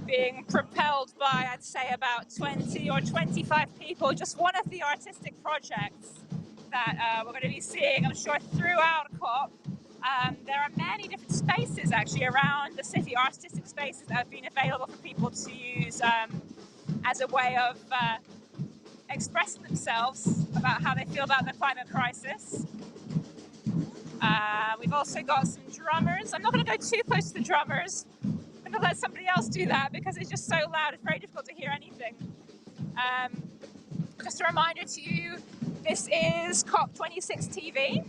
being propelled by, I'd say, about 20 or 25 people, just one of the artistic projects that we're going to be seeing, I'm sure, throughout COP. There are many different spaces actually around the city, artistic spaces that have been available for people to use as a way of expressing themselves about how they feel about the climate crisis. We've also got some drummers. I'm not going to go too close to the drummers. I'm going to let somebody else do that because it's just so loud, it's very difficult to hear anything. Just a reminder to you, this is COP26 TV.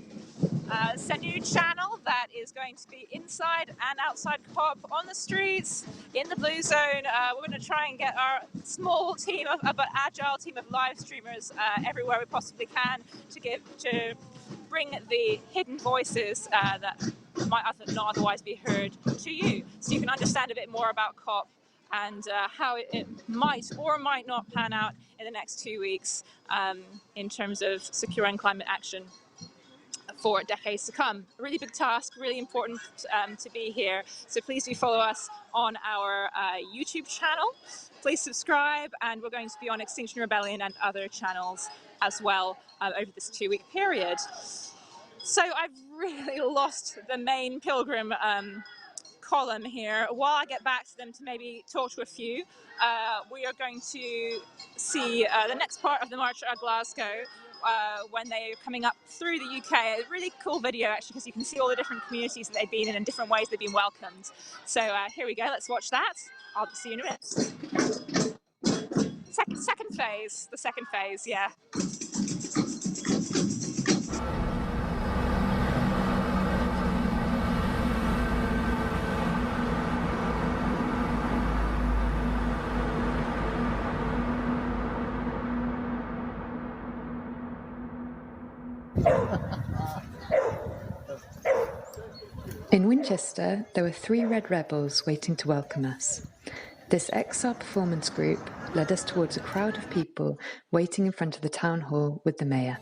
It's a new channel that is going to be inside and outside COP, on the streets, in the blue zone. We're going to try and get our small team but agile team of live streamers everywhere we possibly can to bring the hidden voices that might not otherwise be heard to you, so you can understand a bit more about COP and how it might or might not pan out in the next 2 weeks in terms of securing climate action for decades to come. A really big task, really important to be here. So please do follow us on our YouTube channel. Please subscribe, and we're going to be on Extinction Rebellion and other channels as well over this 2-week period. So I've really lost the main Pilgrim column here. While I get back to them to maybe talk to a few, we are going to see the next part of the march at Glasgow when they're coming up through the UK. A really cool video actually, because you can see all the different communities that they've been in and different ways they've been welcomed. So here we go, let's watch that. I'll see you in a minute. Second phase, the second phase, yeah. In Winchester, there were 3 Red Rebels waiting to welcome us. This XR performance group led us towards a crowd of people waiting in front of the town hall with the mayor.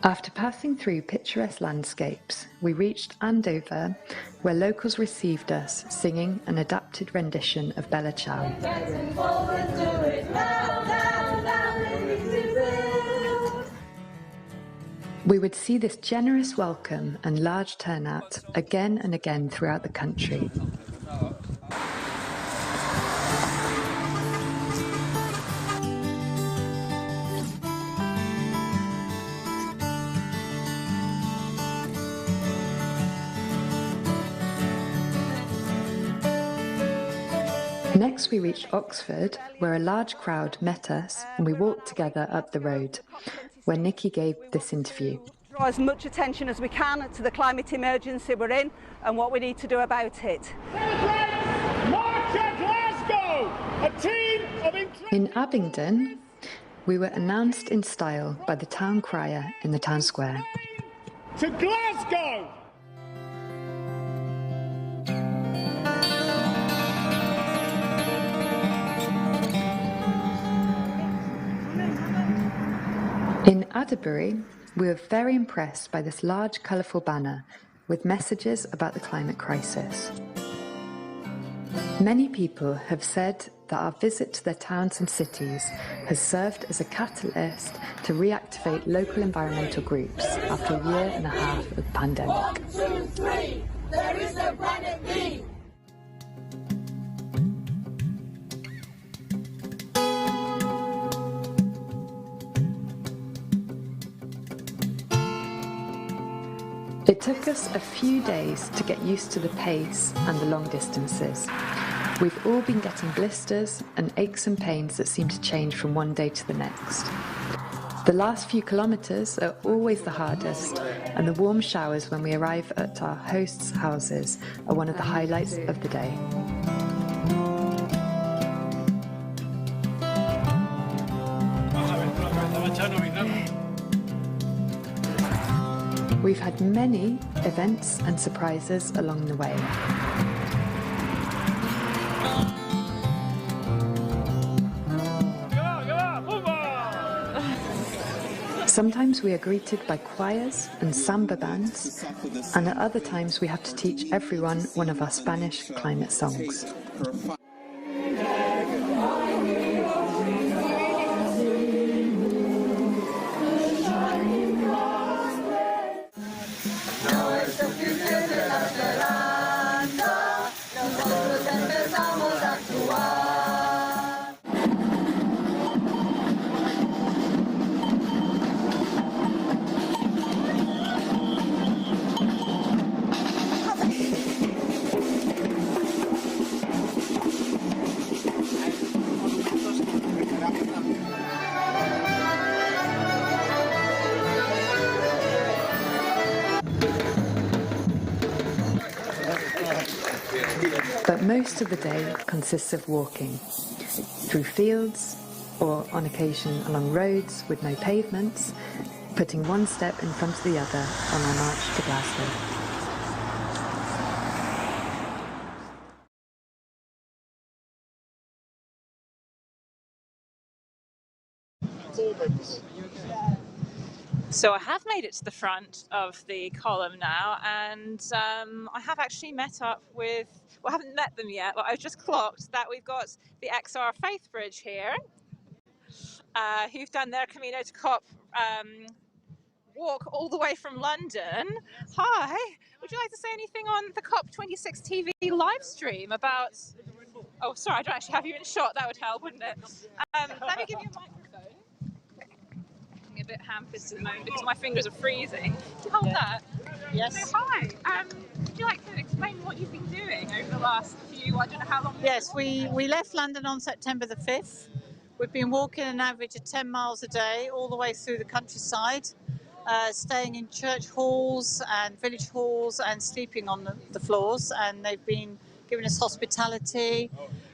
After passing through picturesque landscapes, we reached Andover, where locals received us singing an adapted rendition of Bella Ciao. We would see this generous welcome and large turnout again and again throughout the country. Next we reached Oxford, where a large crowd met us and we walked together up the road, where Nikki gave this interview. Draw as much attention as we can to the climate emergency we're in and what we need to do about it. March at Glasgow! A team of In Abingdon, we were announced in style by the town crier in the town square. To Glasgow! In Adderbury, we were very impressed by this large, colourful banner with messages about the climate crisis. Many people have said that our visit to their towns and cities has served as a catalyst to reactivate local environmental groups after a year and a half of pandemic. 1, 2, 3, there is a planet B. It took us a few days to get used to the pace and the long distances. We've all been getting blisters and aches and pains that seem to change from one day to the next. The last few kilometres are always the hardest, and the warm showers when we arrive at our hosts' houses are one of the highlights of the day. We've had many events and surprises along the way. Sometimes we are greeted by choirs and samba bands, and at other times we have to teach everyone one of our Spanish climate songs. But most of the day consists of walking through fields or on occasion along roads with no pavements, putting one step in front of the other on our march to Glasgow. So I have made it to the front of the column now, and I have actually met up with, well, I haven't met them yet, but I've just clocked that we've got the XR Faith Bridge here, who've done their Camino to COP walk all the way from London. Hi, would you like to say anything on the COP26 TV live stream about, oh sorry, I don't actually have you in shot, that would help, wouldn't it? Let me give you a microphone. A bit ham-fisted at the moment because my fingers are freezing. Can you hold that? Yes. So hi. Would you like to explain what you've been doing over the last few, I don't know how long? Yes, we left London on September the 5th. We've been walking an average of 10 miles a day all the way through the countryside, staying in church halls and village halls and sleeping on the floors, and they've been giving us hospitality.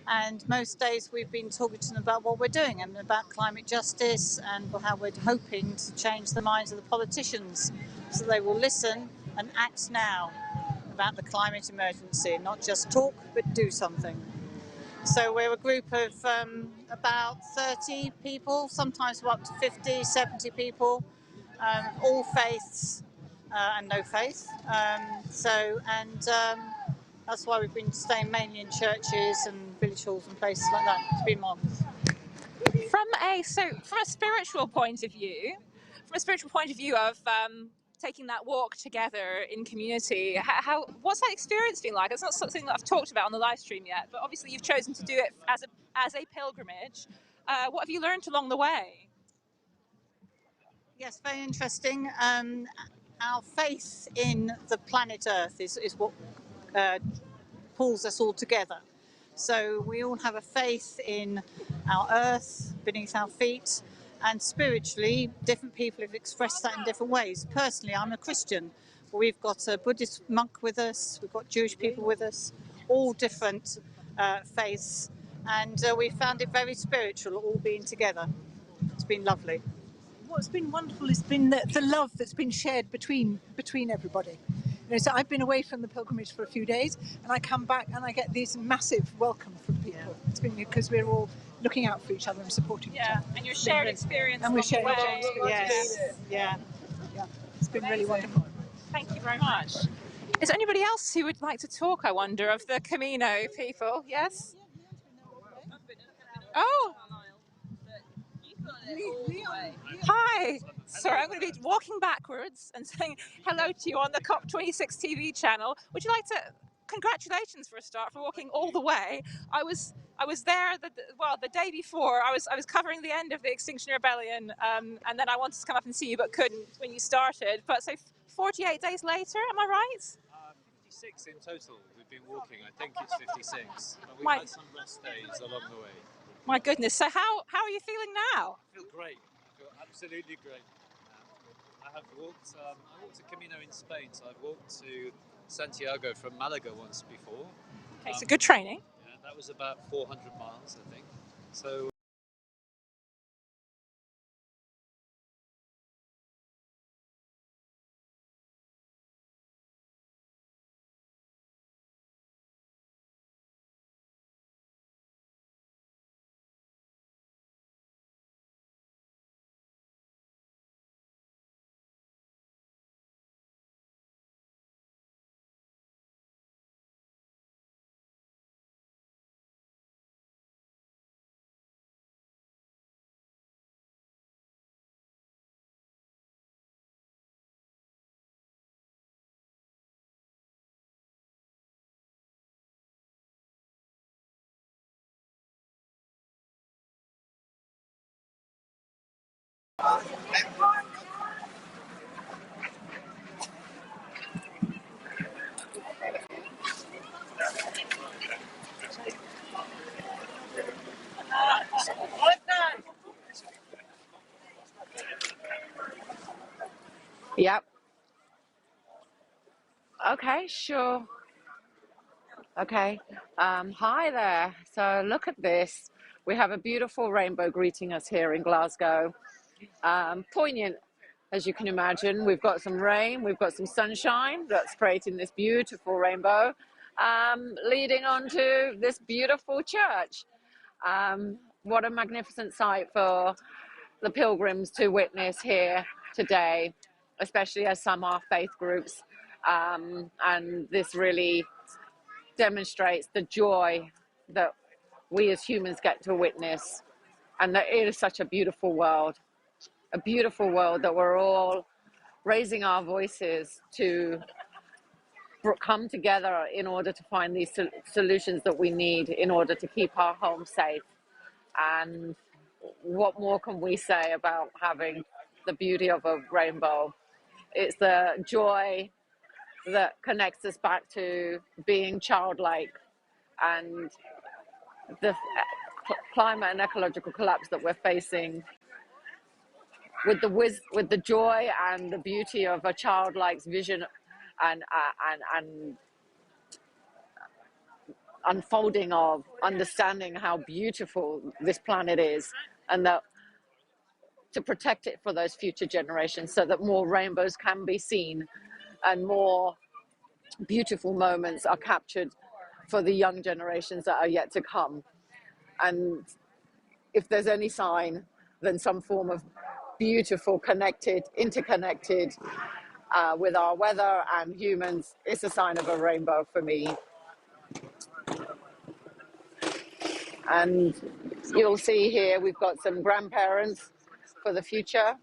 And most days we've been talking to them about what we're doing and about climate justice and how we're hoping to change the minds of the politicians so they will listen and act now about the climate emergency, not just talk but do something. So we're a group of about 30 people, sometimes we're up to 50, 70 people, all faiths and no faith. That's why we've been staying mainly in churches and village halls and places like that. It's been marvellous. From a spiritual point of view, of taking that walk together in community, what's that experience been like? It's not something that I've talked about on the live stream yet, but obviously you've chosen to do it as a pilgrimage. What have you learned along the way? Yes, very interesting. Our faith in the planet Earth is what pulls us all together. So we all have a faith in our earth beneath our feet, and spiritually different people have expressed that in different ways. Personally, I'm a Christian. We've got a Buddhist monk with us, we've got Jewish people with us, all different faiths, and we found it very spiritual all being together. It's been lovely. What's been wonderful has been the love that's been shared between everybody. You know, so I've been away from the pilgrimage for a few days, and I come back and I get this massive welcome from people. Yeah. It's been because we're all looking out for each other and supporting each other. And your shared experience. And we're sharing way. Yes. Yeah. It's been really wonderful. Thank you very much. Is there anybody else who would like to talk, I wonder, of the Camino people? Yes? Oh! Hi! Sorry, I'm going to be walking backwards and saying hello to you on the COP26 TV channel. Would you like to... Congratulations for a start, for walking all the way. I was there the day before. I was covering the end of the Extinction Rebellion, and then I wanted to come up and see you but couldn't when you started. But so 48 days later, am I right? 56 in total we've been walking. I think it's 56. But we've had some rest days along the way. My goodness. So how are you feeling now? I feel great. I feel absolutely great. I walked to Camino in Spain, so I've walked to Santiago from Malaga once before. Okay, so good training. Yeah, that was about 400 miles, I think. So Yep. Okay, sure. Okay. Hi there. So look at this. We have a beautiful rainbow greeting us here in Glasgow. Poignant, as you can imagine. We've got some rain, we've got some sunshine that's creating this beautiful rainbow, leading on to this beautiful church. What a magnificent sight for the pilgrims to witness here today, especially as some are faith groups. And this really demonstrates the joy that we as humans get to witness, and that it is such a beautiful world that we're all raising our voices to come together in order to find these solutions that we need in order to keep our home safe. And what more can we say about having the beauty of a rainbow? It's the joy that connects us back to being childlike, and the climate and ecological collapse that we're facing with the joy and the beauty of a childlike's vision and unfolding of understanding how beautiful this planet is, and that to protect it for those future generations so that more rainbows can be seen and more beautiful moments are captured for the young generations that are yet to come. And if there's any sign, then some form of beautiful, connected, interconnected with our weather and humans, it's a sign of a rainbow for me. And you'll see here we've got some grandparents for the future.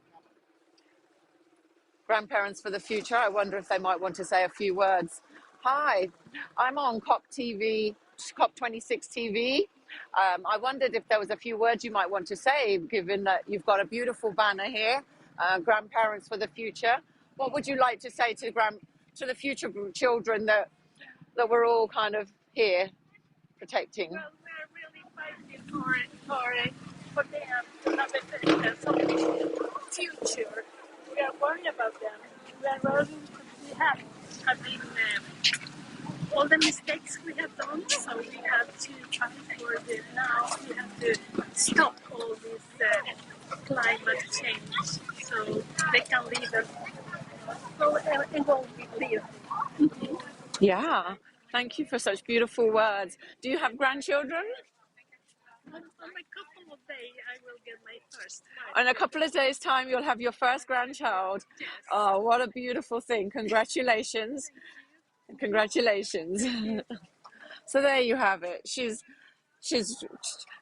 Grandparents for the future. I wonder if they might want to say a few words. Hi, I'm on COP26 TV. I wondered if there was a few words you might want to say, given that you've got a beautiful banner here, grandparents for the future. What would you like to say to the future children that we're all kind of here protecting? Well, we're really fighting for them to have a future. We are worried about them. We are worried because we have all the mistakes we have done, so we have to fight for them now. We have to stop all this climate change so they can leave us. So it won't live. Yeah, thank you for such beautiful words. Do you have grandchildren? On a couple of days, I will get my first. In a couple of days' time, you'll have your first grandchild. Yes. Oh, what a beautiful thing. Congratulations. Congratulations. So there you have it. She's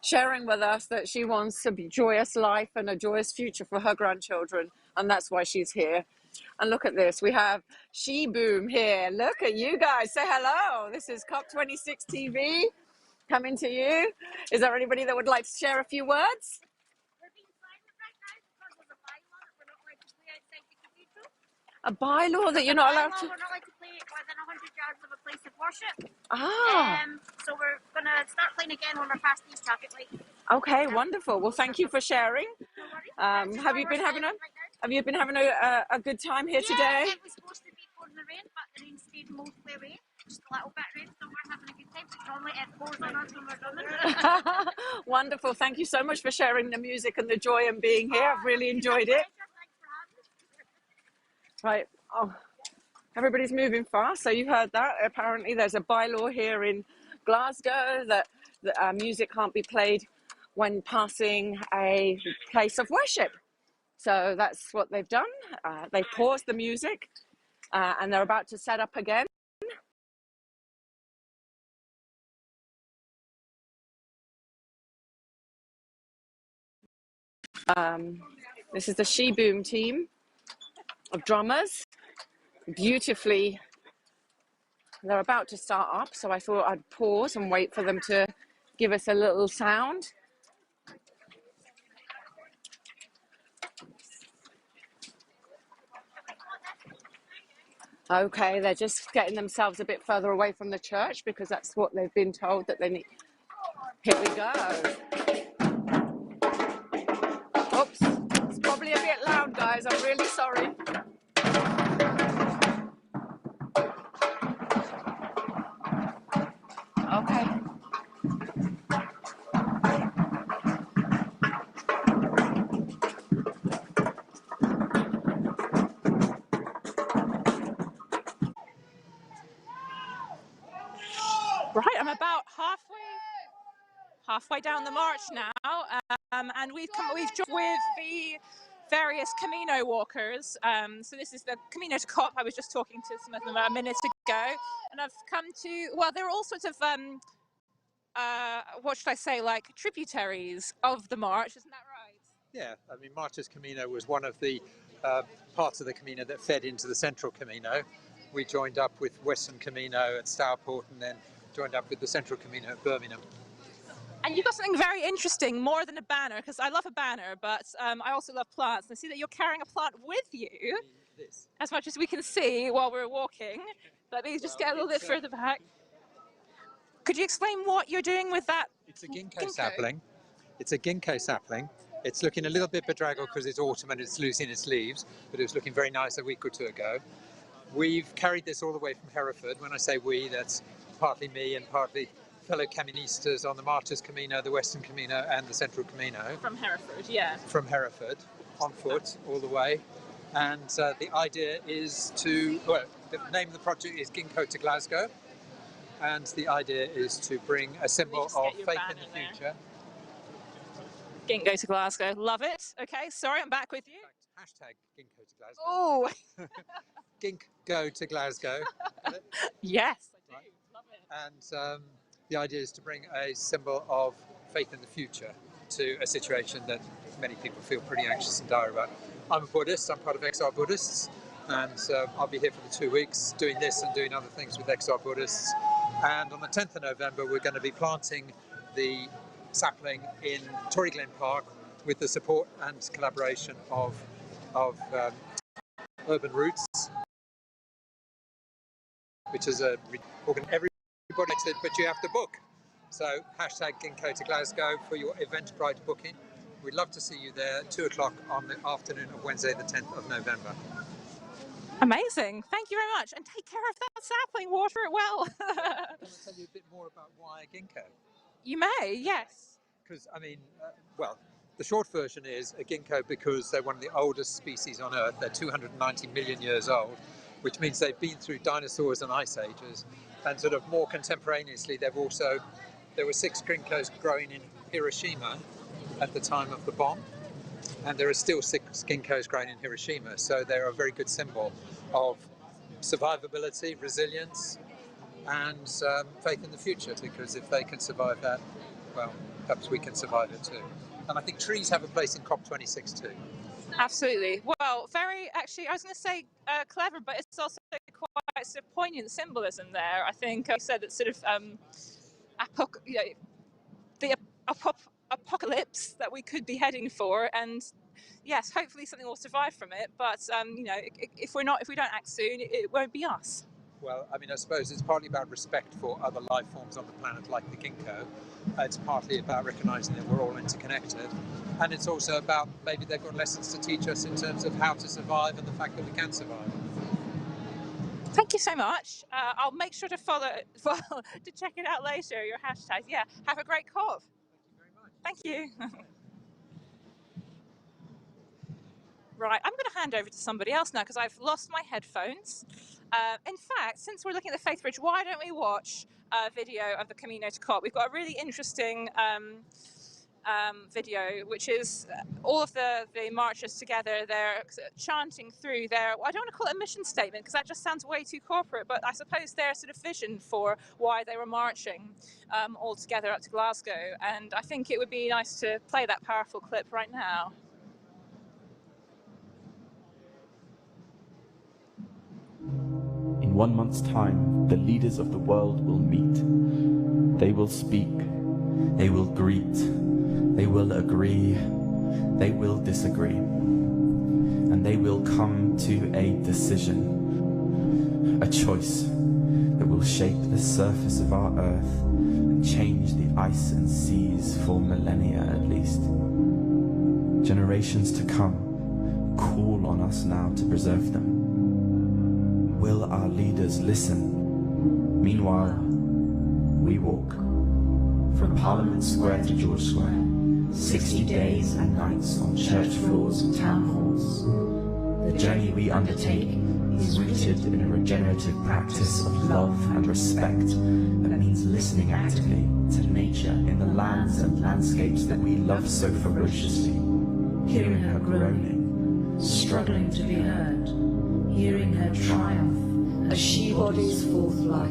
sharing with us that she wants a joyous life and a joyous future for her grandchildren, and that's why she's here. And look at this, we have She Boom here. Look at you guys, say hello. This is COP26 TV coming to you. Is there anybody that would like to share a few words? We're being silent right now because of the bylaw that we're not allowed to play outside the cathedral. A bylaw that you're not allowed to? We're not allowed to play within 100 yards of a place of worship. Ah. So we're going to start playing again when we're past these traffic lights. Okay, wonderful. Well, thank you for sharing. Have you been having a good time here today? Yeah, it was supposed to be pouring the rain, but the rain stayed mostly away. Just a little bit rain, so we're having a good time. But normally it pours on us when we're done. Wonderful. Thank you so much for sharing the music and the joy and being here. I've really enjoyed it. Right. Oh, everybody's moving fast. So you heard that. Apparently there's a bylaw here in Glasgow that music can't be played when passing a place of worship. So that's what they've done. They paused the music and they're about to set up again. This is the She Boom team of drummers. Beautifully, they're about to start up, so I thought I'd pause and wait for them to give us a little sound. Okay, they're just getting themselves a bit further away from the church because that's what they've been told that they need. Here we go. Oops, it's probably a bit loud, guys. I'm really sorry. I'm about halfway down the march now, and we've joined with the various Camino walkers. So this is the Camino to COP. I was just talking to some of them a minute ago, and I've come to, well, there are all sorts of what should I say, like tributaries of the march, isn't that right? Yeah, I mean, March's Camino was one of the parts of the Camino that fed into the central Camino. We joined up with Western Camino at Stourport and then joined up with the central Camino at Birmingham. And you've got something very interesting, more than a banner, because I love a banner, but I also love plants. I see that you're carrying a plant with you, as much as we can see while we're walking. Let me just get a little bit further back. Could you explain what you're doing with that? It's a Ginkgo sapling. It's a Ginkgo sapling. It's looking a little bit bedraggled because it's autumn and it's losing its leaves, but it was looking very nice a week or two ago. We've carried this all the way from Hereford. When I say we, that's partly me and partly fellow Caministas on the March's Camino, the Western Camino and the Central Camino. From Hereford, yeah. From Hereford, on foot all the way. And the idea is to, well, the name of the project is Ginkgo to Glasgow. And the idea is to bring a symbol of faith in the future. Ginkgo to Glasgow, love it. Okay, sorry, I'm back with you. Hashtag Ginkgo to Glasgow. Oh! Ginkgo to Glasgow. Yes, I do. Right. Love it. And the idea is to bring a symbol of faith in the future to a situation that many people feel pretty anxious and dire about. I'm a Buddhist, I'm part of Exile Buddhists, and I'll be here for the 2 weeks doing this and doing other things with Exile Buddhists. And on the 10th of November, we're going to be planting the sapling in Torrey Glen Park with the support and collaboration of Urban Roots, which is everybody likes it, but you have to book. So hashtag Ginkgo to Glasgow for your Eventbrite booking. We'd love to see you there at 2 o'clock on the afternoon of Wednesday, the 10th of November. Amazing. Thank you very much. And take care of that sapling. Water it well. Can I tell you a bit more about why Ginkgo? You may, yes. Because, I mean, well, the short version is a Ginkgo because they're one of the oldest species on Earth. They're 290 million years old, which means they've been through dinosaurs and ice ages. And sort of more contemporaneously, there were 6 Ginkgos growing in Hiroshima at the time of the bomb. And there are still 6 Ginkgos growing in Hiroshima. So they're a very good symbol of survivability, resilience, and faith in the future. Because if they can survive that, well, perhaps we can survive it too. And I think trees have a place in COP26 too. Absolutely. Well, actually, I was going to say clever, but it's also quite sort of poignant symbolism there. I think I said that sort of the apocalypse that we could be heading for, and yes, hopefully something will survive from it. But you know, if we don't act soon, it won't be us. Well, I mean, I suppose it's partly about respect for other life forms on the planet, like the Ginkgo. It's partly about recognising that we're all interconnected. And it's also about maybe they've got lessons to teach us in terms of how to survive and the fact that we can survive. Thank you so much. I'll make sure to to check it out later, your hashtags. Yeah, have a great COP. Thank you very much. Thank you. Right, I'm going to hand over to somebody else now because I've lost my headphones. In fact, since we're looking at the Faith Bridge, why don't we watch a video of the Camino to COP? We've got a really interesting video, which is all of the marchers together. They're chanting through their, I don't want to call it a mission statement because that just sounds way too corporate, but I suppose their sort of vision for why they were marching all together up to Glasgow. And I think it would be nice to play that powerful clip right now. In 1 month's time, the leaders of the world will meet. They will speak. They will greet. They will agree. They will disagree. And they will come to a decision, a choice that will shape the surface of our earth and change the ice and seas for millennia at least. Generations to come call on us now to preserve them. Will our leaders listen? Meanwhile, we walk from Parliament Square to George Square, 60 days and nights on church floors and town halls. The journey we undertake is rooted in a regenerative practice of love and respect that means listening actively to nature in the lands and landscapes that we love so ferociously, hearing her groaning, struggling to be heard, hearing her triumph as she bodies forth life.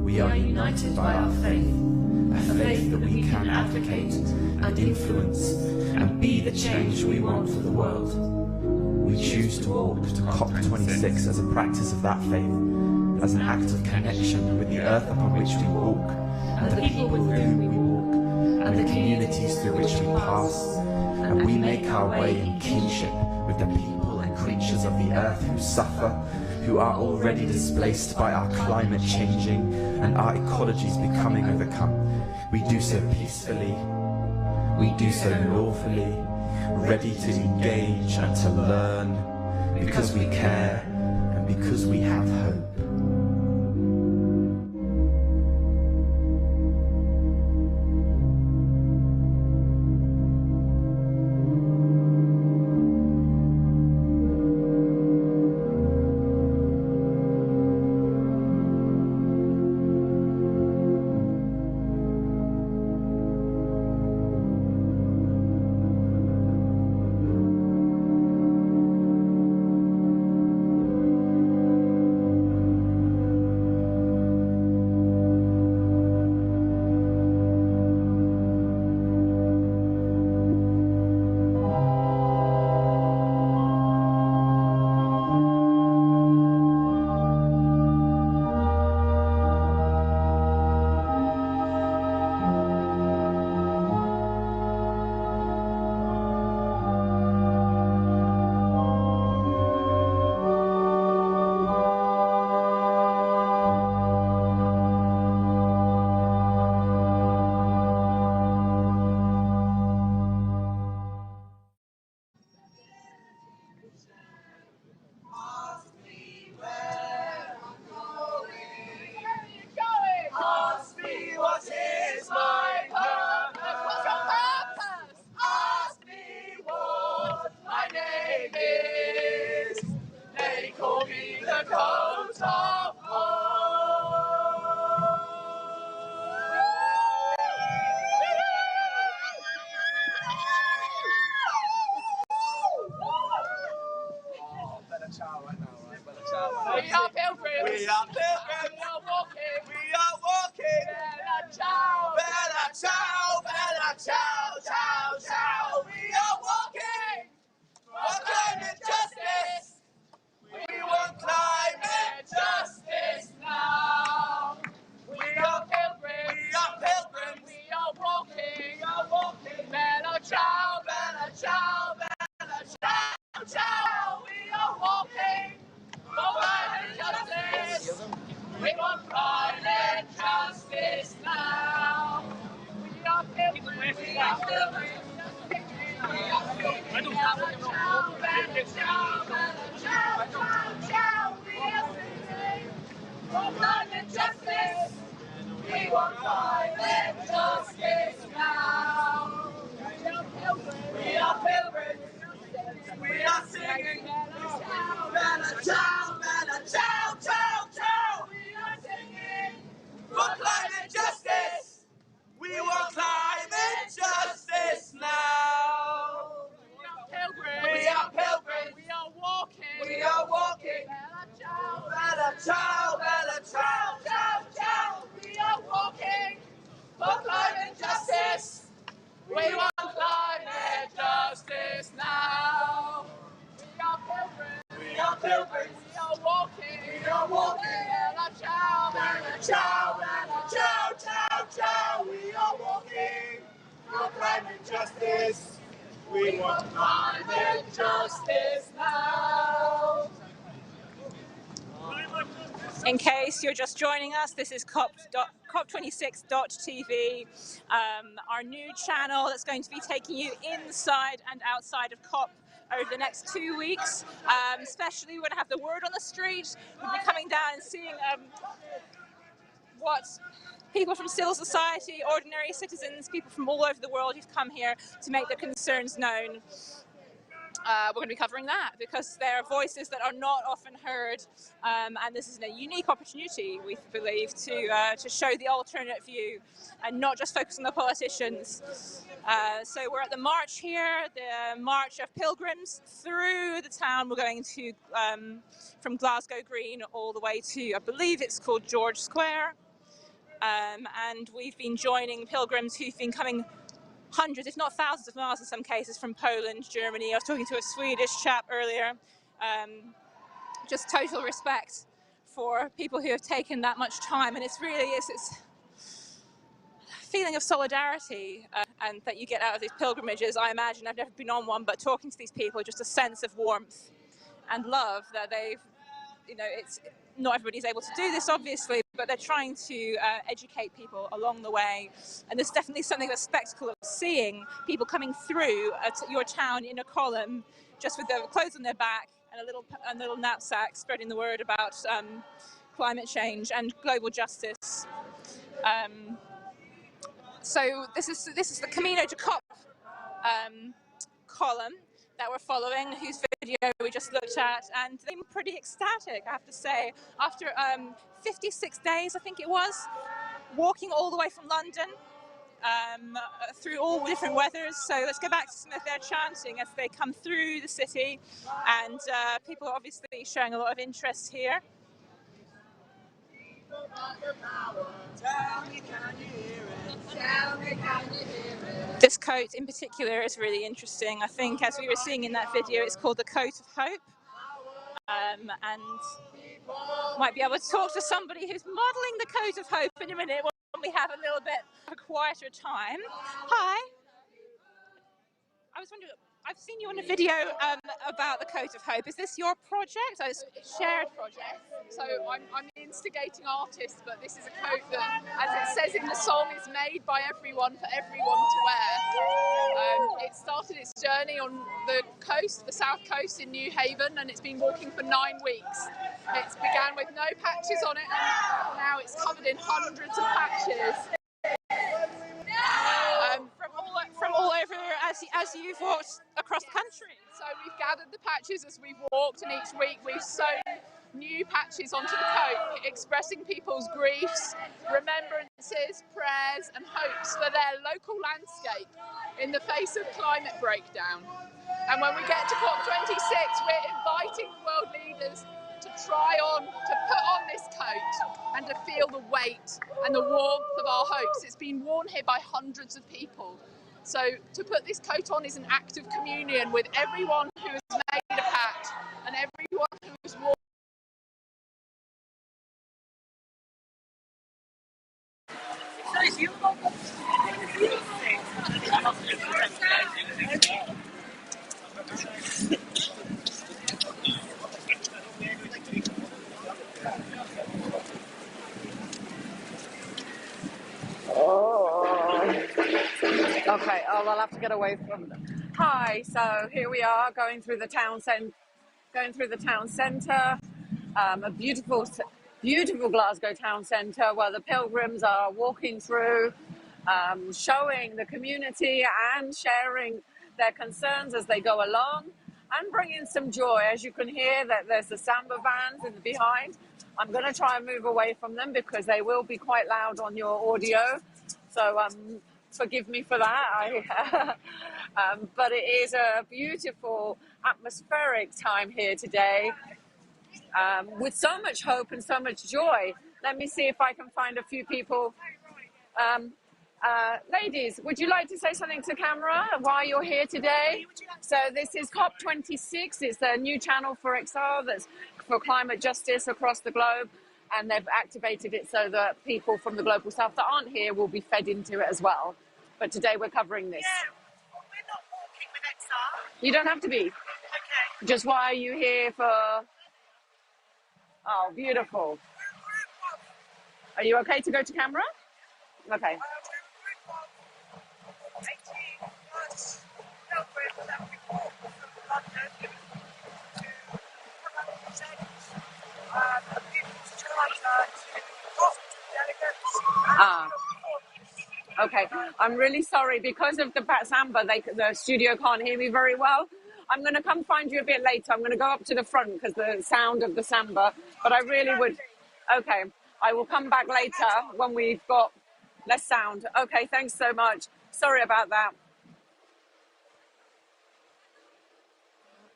We are united by our faith, a faith that we can advocate and influence and be the change we want for the world. We choose to walk to COP26 as a practice of that faith, as an act of connection with the earth upon which we walk, and the people with whom we walk, and the communities through which we pass, and we make our way in kinship with the people and creatures of the earth who suffer, who are already displaced by our climate changing and our ecologies becoming overcome. We do so peacefully, we do so lawfully, ready to engage and to learn, because we care and because we have hope. We are pilgrims. We are pilgrims. We are walking. We are walking. Bella ciao. Bella ciao. Bella ciao. Ciao. Ciao. We are walking for climate justice. We want climate justice now. We are pilgrims. We are pilgrims. We are walking. We are walking. Bella ciao. Bella ciao. Bella ciao. Ciao. We are walking for climate justice. We want climate justice now. We are pilgrims. We are pilgrims. We are pilgrims. Bella ciao. Bella ciao. Bella ciao. Ciao. Ciao. We are singing for climate justice. We want climate justice now. We are pilgrims. We are pilgrims. We are singing Bella ciao, Bella ciao, ciao, ciao. We are singing for climate justice. We want climate justice now. We are pilgrims. We are pilgrims. We are walking. We are walking. Bella ciao, Bella ciao, Bella ciao, ciao, ciao. We are walking for climate justice. We want climate justice now. We are pilgrims. We are pilgrims. We are walking. We are walking. Bella ciao. Bella ciao. Bella ciao. Ciao. Ciao. We are walking for climate justice. We want climate justice now. In case you're just joining us, this is COP26 TV, our new channel that's going to be taking you inside and outside of COP over the next 2 weeks. Especially we're going to have the word on the street. We'll be coming down and seeing what people from civil society, ordinary citizens, people from all over the world who've come here to make their concerns known. we're going to be covering that because there are voices that are not often heard, and this is a unique opportunity, we believe, to show the alternate view and not just focus on the politicians. So we're at the march here, the March of Pilgrims through the town. We're going to from Glasgow Green all the way to, I believe it's called George Square, and we've been joining pilgrims who've been coming hundreds, if not thousands of miles in some cases, from Poland, Germany. I was talking to a Swedish chap earlier. Just total respect for people who have taken that much time, and it's really it's a feeling of solidarity and that you get out of these pilgrimages. I imagine, I've never been on one, but talking to these people, just a sense of warmth and love that they've, it's not everybody's able to do this, obviously, but they're trying to educate people along the way. And there's definitely something of a spectacle of seeing people coming through your town in a column, just with their clothes on their back and a little knapsack, spreading the word about climate change and global justice. So this is the Camino to COP column that we're following, whose video we just looked at, and they're pretty ecstatic, I have to say, after 56 days, I think it was, walking all the way from London through all different weathers. So let's go back to some of their chanting as they come through the city, and people are obviously showing a lot of interest here. This coat in particular is really interesting. I think, as we were seeing in that video, it's called the Coat of Hope, and might be able to talk to somebody who's modelling the Coat of Hope in a minute when we have a little bit of a quieter time. Hi. I was wondering, I've seen you on a video about the Coat of Hope. Is this your project? Oh, it's a shared project. So I'm the instigating artist, but this is a coat that, as it says in the song, is made by everyone for everyone to wear. It started its journey on the coast, the south coast in New Haven, and it's been walking for 9 weeks. It began with no patches on it, and now it's covered in hundreds of patches. From all over as you've walked across the country. So we've gathered the patches as we've walked, and each week we've sewn new patches onto the coat, expressing people's griefs, remembrances, prayers and hopes for their local landscape in the face of climate breakdown. And when we get to COP26, we're inviting world leaders to try on, to put on this coat and to feel the weight and the warmth of our hopes. It's been worn here by hundreds of people. So to put this coat on is an act of communion with everyone who has made a patch and everyone who has worn. Okay, I'll have to get away from them. Hi, so here we are going through the town centre, a beautiful Glasgow town centre where the pilgrims are walking through, showing the community and sharing their concerns as they go along and bringing some joy. As you can hear, that there's the samba bands in the behind. I'm going to try and move away from them because they will be quite loud on your audio. So forgive me for that. But it is a beautiful atmospheric time here today, with so much hope and so much joy. Let me see if I can find a few people. Ladies, would you like to say something to camera while you're here today? So this is COP26. It's the new channel for Exile that's for climate justice across the globe. And they've activated it so that people from the global south that aren't here will be fed into it as well. But today we're covering this. Yeah, we're not walking with Exile. You don't have to be. Okay. Just why are you here for? Oh, beautiful. Are you okay to go to camera? Okay. We're a group of 18 plus pilgrims that we walked from London to represent people's charter to hospital delegates. Okay, I'm really sorry because of the samba. The studio can't hear me very well. I'm going to come find you a bit later. I'm going to go up to the front because the sound of the samba, but I really would. Okay, I will come back later when we've got less sound. Okay, thanks so much. Sorry about that.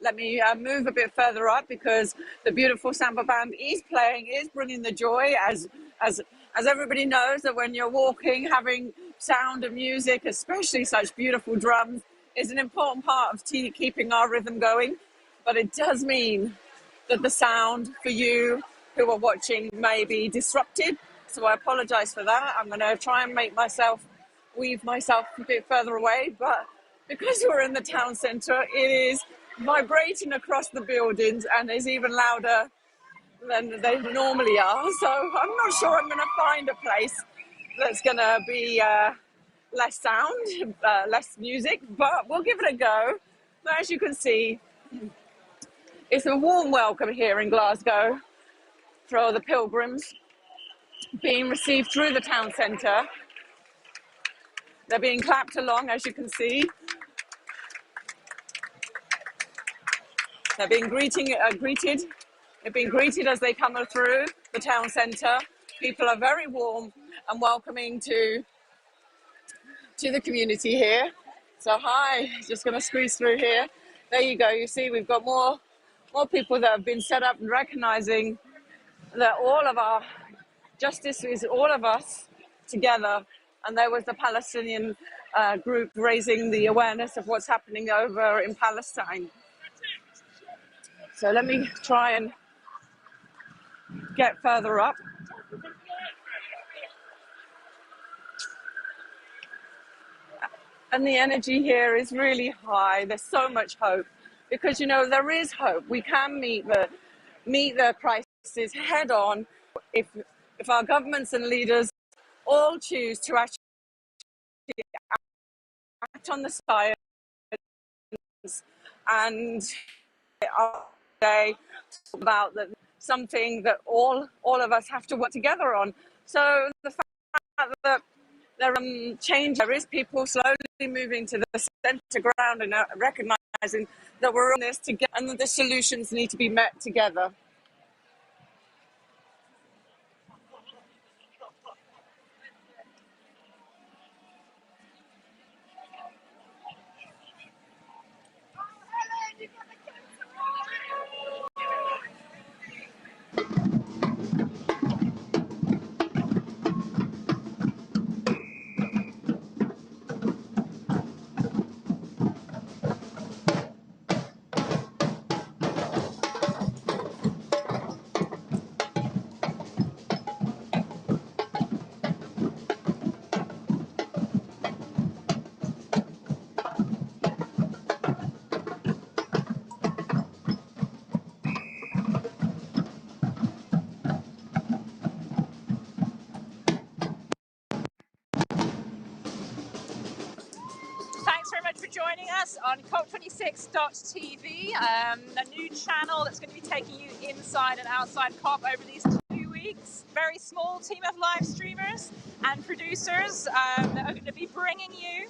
Let me move a bit further up because the beautiful samba band is playing, is bringing the joy, as everybody knows that when you're walking, having sound and music, especially such beautiful drums, is an important part of keeping our rhythm going. But it does mean that the sound for you who are watching may be disrupted. So I apologize for that. I'm going to try and weave myself a bit further away, but because we're in the town centre, it is vibrating across the buildings and is even louder than they normally are. So I'm not sure I'm going to find a place that's going to be less sound, less music, but we'll give it a go. But as you can see, it's a warm welcome here in Glasgow for the pilgrims being received through the town centre. They're being clapped along, as you can see. They're being greeted. They're being greeted as they come through the town centre. People are very warm and welcoming to the community here. So hi, just going to squeeze through here. There you go. You see, we've got more people that have been set up and recognising that all of our justice is all of us together. And there was the Palestinian group raising the awareness of what's happening over in Palestine. So let me try and get further up. And the energy here is really high. There's so much hope because, you know, there is hope. We can meet the crisis head on if our governments and leaders all choose to actually act on the science and about that something that all of us have to work together on. So the fact that there is people slowly moving to the centre ground and recognising that we're on this together and that the solutions need to be met together. Thanks very much for joining us on COP26 TV, a new channel that's going to be taking you inside and outside COP over these 2 weeks. Very small team of live streamers and producers that are going to be bringing you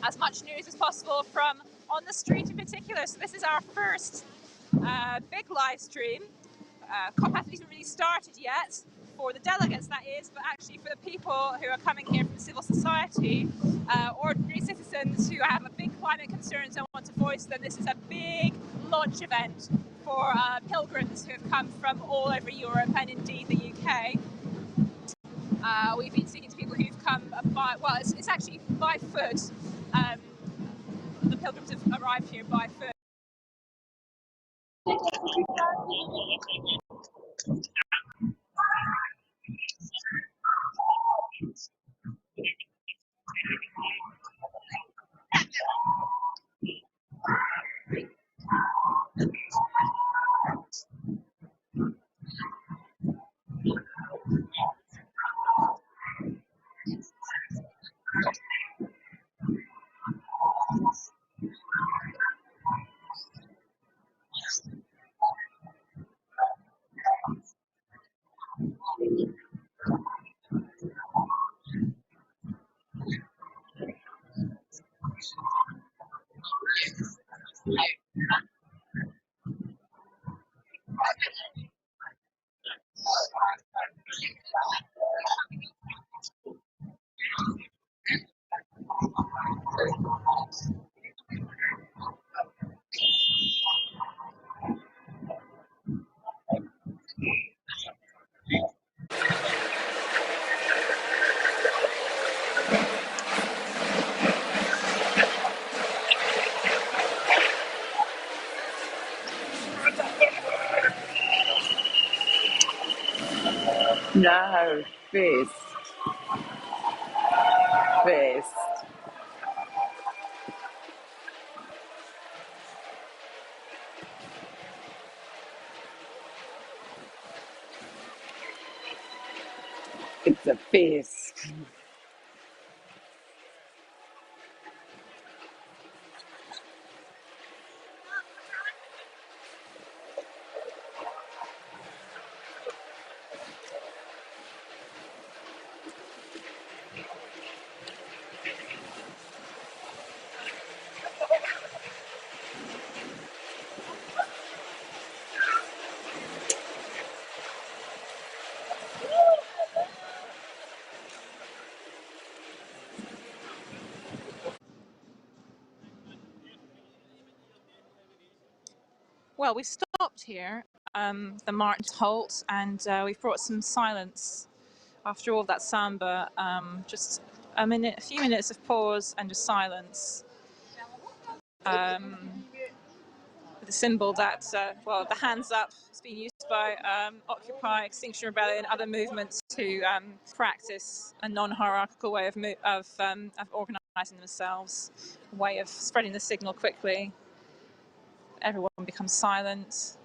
as much news as possible from on the street in particular. So this is our first big live stream. COP hasn't even really started yet, for the delegates that is, but actually for the people who are coming here from civil society, ordinary citizens who have a big climate concerns and want to voice them. This is a big launch event for pilgrims who have come from all over Europe and indeed the UK. We've been speaking to people who've come by, well, it's actually by foot. The pilgrims have arrived here by foot. No, fist. Fist. It's a fist. Well, we stopped here, the march halt, and we've brought some silence after all that samba. Just a few minutes of pause and just silence. The symbol that, well, the hands up has been used by Occupy, Extinction Rebellion, other movements to practice a non-hierarchical way of organising themselves, a way of spreading the signal quickly. Everyone becomes silent.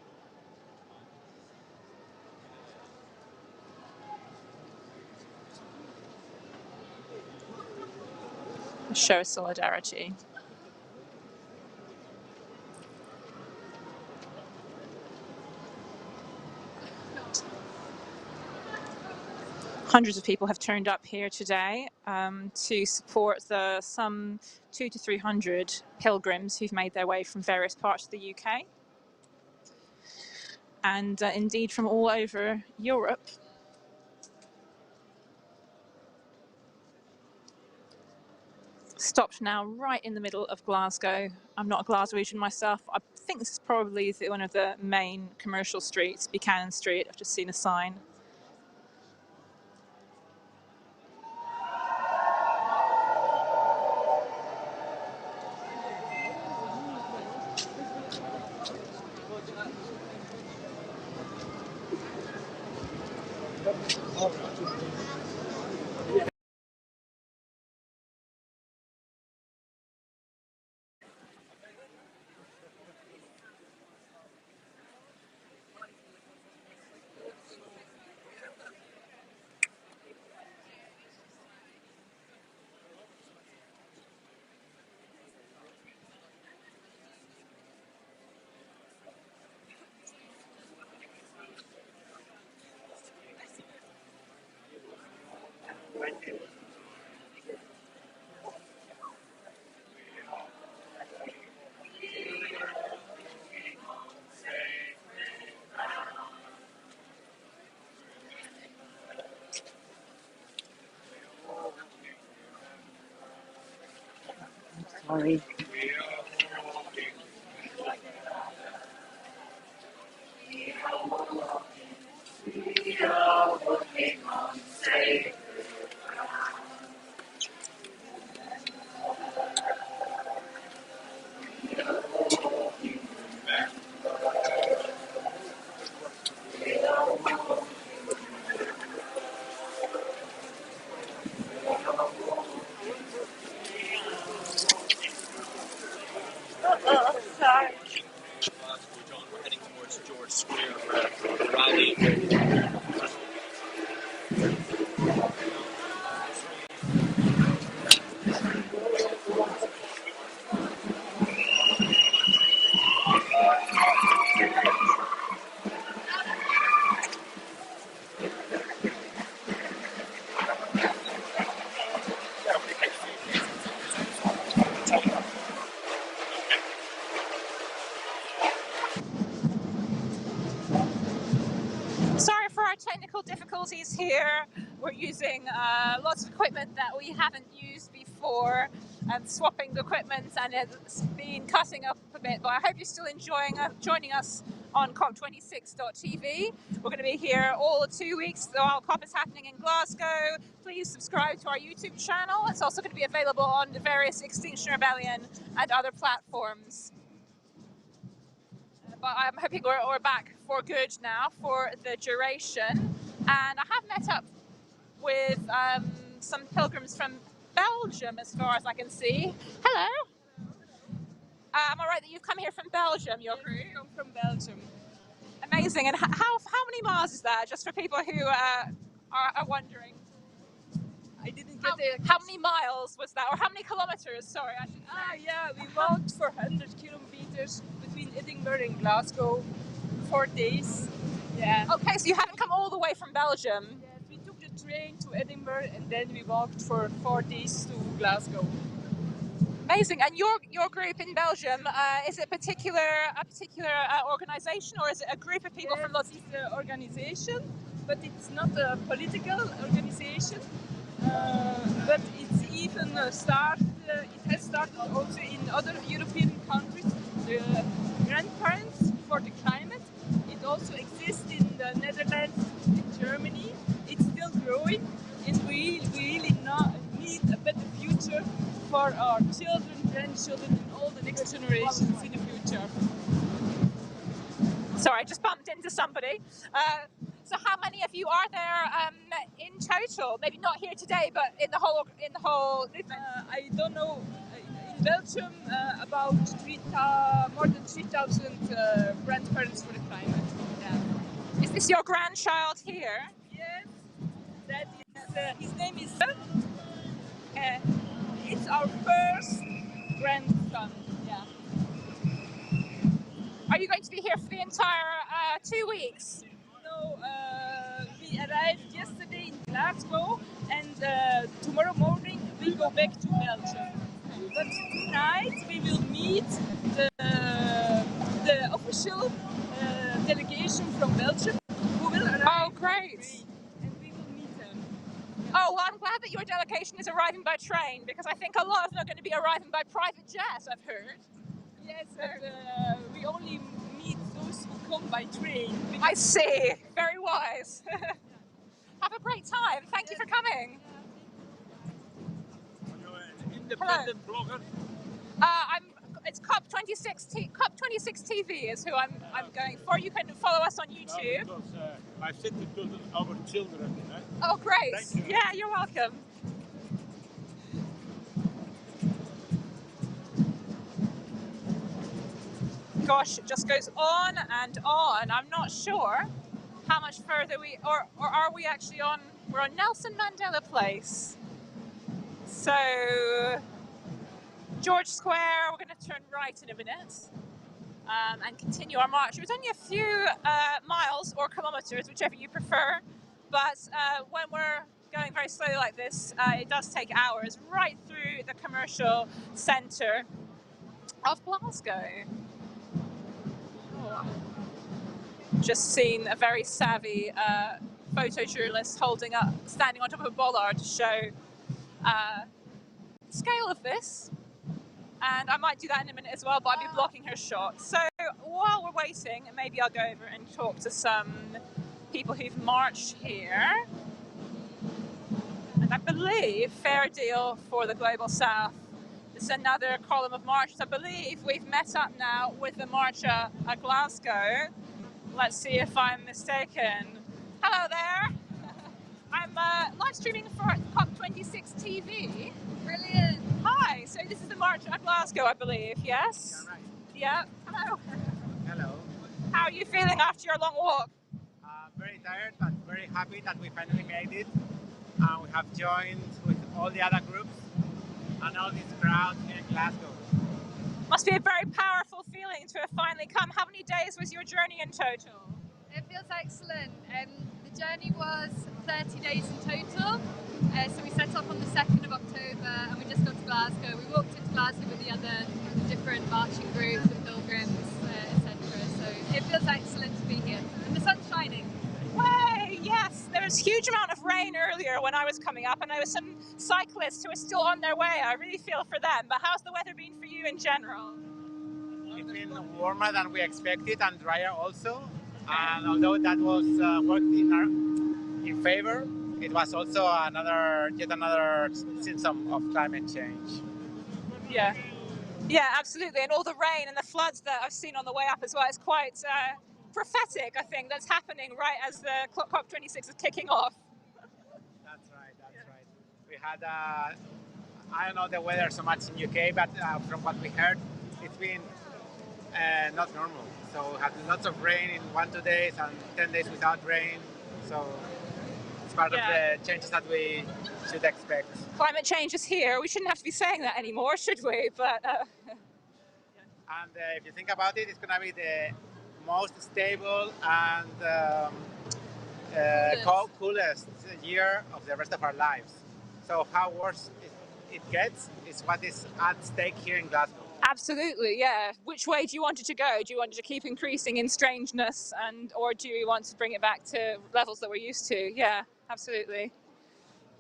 Show solidarity. Hundreds of people have turned up here today to support the some 200 to 300 pilgrims who've made their way from various parts of the UK and indeed from all over Europe. Stopped now right in the middle of Glasgow. I'm not a Glaswegian myself. I think this is probably one of the main commercial streets, Buchanan Street. I've just seen a sign. Sorry. Sorry. We're heading towards George Square where the rally. Sorry for our technical difficulties here. We're using lots of equipment that we haven't used before and swapping the equipment, and it's been cutting up a bit, but I hope you're still enjoying joining us on COP26 TV. We're going to be here all 2 weeks while COP is happening in Glasgow. Please subscribe to our YouTube channel. It's also going to be available on the various Extinction Rebellion and other platforms. But I'm hoping we're back for good now for the duration. And I have met up with some pilgrims from Belgium, as far as I can see. Hello. Am I right that you've come here from Belgium, your group? I come from Belgium. Amazing. And how many miles is that, just for people who are wondering? I didn't get it. How many miles was that, or how many kilometers? Sorry, I should say. Yeah, we walked for 100 kilometers between Edinburgh and Glasgow, 4 days. Yeah. Okay, so you haven't come all the way from Belgium? Yes, we took the train to Edinburgh and then we walked for 4 days to Glasgow. Amazing. And your group in Belgium, is it a particular organisation, or is it a group of people from lots? It's an organisation, but it's not a political organisation. But it's even started. It has started also in other European countries. The Grandparents for the Climate. It also exists in the Netherlands, in Germany. It's still growing, and we really need a better future for our children, grandchildren, and all the next generations in the future. Sorry, I just bumped into somebody. So how many of you are there in total? Maybe not here today, but in the whole movement. I don't know. In Belgium, about more than 3,000 grandparents for the climate. Yeah. Is this your grandchild here? Yes. That is. His name is. It's our first grandson. Yeah. Are you going to be here for the entire 2 weeks? No, we arrived yesterday in Glasgow, and tomorrow morning we go back to Belgium. But tonight we will meet the official delegation from Belgium who will arrive. Oh, great! And we will meet them. Oh, well, I'm glad that your delegation is arriving by train, because I think a lot of them are going to be arriving by private jet, I've heard. Yes, but we only meet those who come by train. I see. Very wise. Have a great time. Thank you for coming. Are you an independent blogger? It's COP26 TV is who I'm going for. You can follow us on YouTube. Because I sent it to our children. Oh, great. Thank you. Yeah, you're welcome. Gosh, it just goes on and on. I'm not sure how much further or are we actually on? We're on Nelson Mandela Place. So George Square, we're going to turn right in a minute and continue our march. It was only a few miles or kilometers, whichever you prefer, but when we're going very slowly like this, it does take hours right through the commercial centre of Glasgow. Just seen a very savvy photojournalist standing on top of a bollard to show the scale of this. And I might do that in a minute as well, but I'll be blocking her shot. So while we're waiting, maybe I'll go over and talk to some people who've marched here. And I believe fair deal for the Global South. It's another column of marches. I believe we've met up now with the march at Glasgow. Let's see if I'm mistaken. Hello there. I'm live streaming for COP26 TV. Brilliant. Hi. So this is the march at Glasgow, I believe. Yes. Yeah, right. Yeah. Hello. Hello. How are you feeling after your long walk? Very tired, but very happy that we finally made it. We have joined with all the other groups and all this crowd here in Glasgow. Must be a very powerful feeling to have finally come. How many days was your journey in total? It feels excellent. The journey was 30 days in total. So we set off on the 2nd of October and we just got to Glasgow. We walked into Glasgow with the other different marching groups and pilgrims, etc. So huge amount of rain earlier when I was coming up, and there was some cyclists who are still on their way. I really feel for them. But how's the weather been for you in general? It's been warmer than we expected and drier also. And although that was worked in favor, it was also yet another symptom of climate change. Yeah. Yeah, absolutely. And all the rain and the floods that I've seen on the way up as well, it's quite prophetic, I think, that's happening right as the COP26 is kicking off. That's right, that's right. We had, I don't know the weather so much in UK, but from what we heard, it's been not normal. So we had lots of rain in 1-2 days and 10 days without rain. So it's part of the changes that we should expect. Climate change is here. We shouldn't have to be saying that anymore, should we? But and if you think about it, it's going to be the most stable and coolest year of the rest of our lives. So how worse it gets is what is at stake here in Glasgow. Absolutely, yeah. Which way do you want it to go? Do you want it to keep increasing in strangeness, or do you want to bring it back to levels that we're used to? Yeah, absolutely.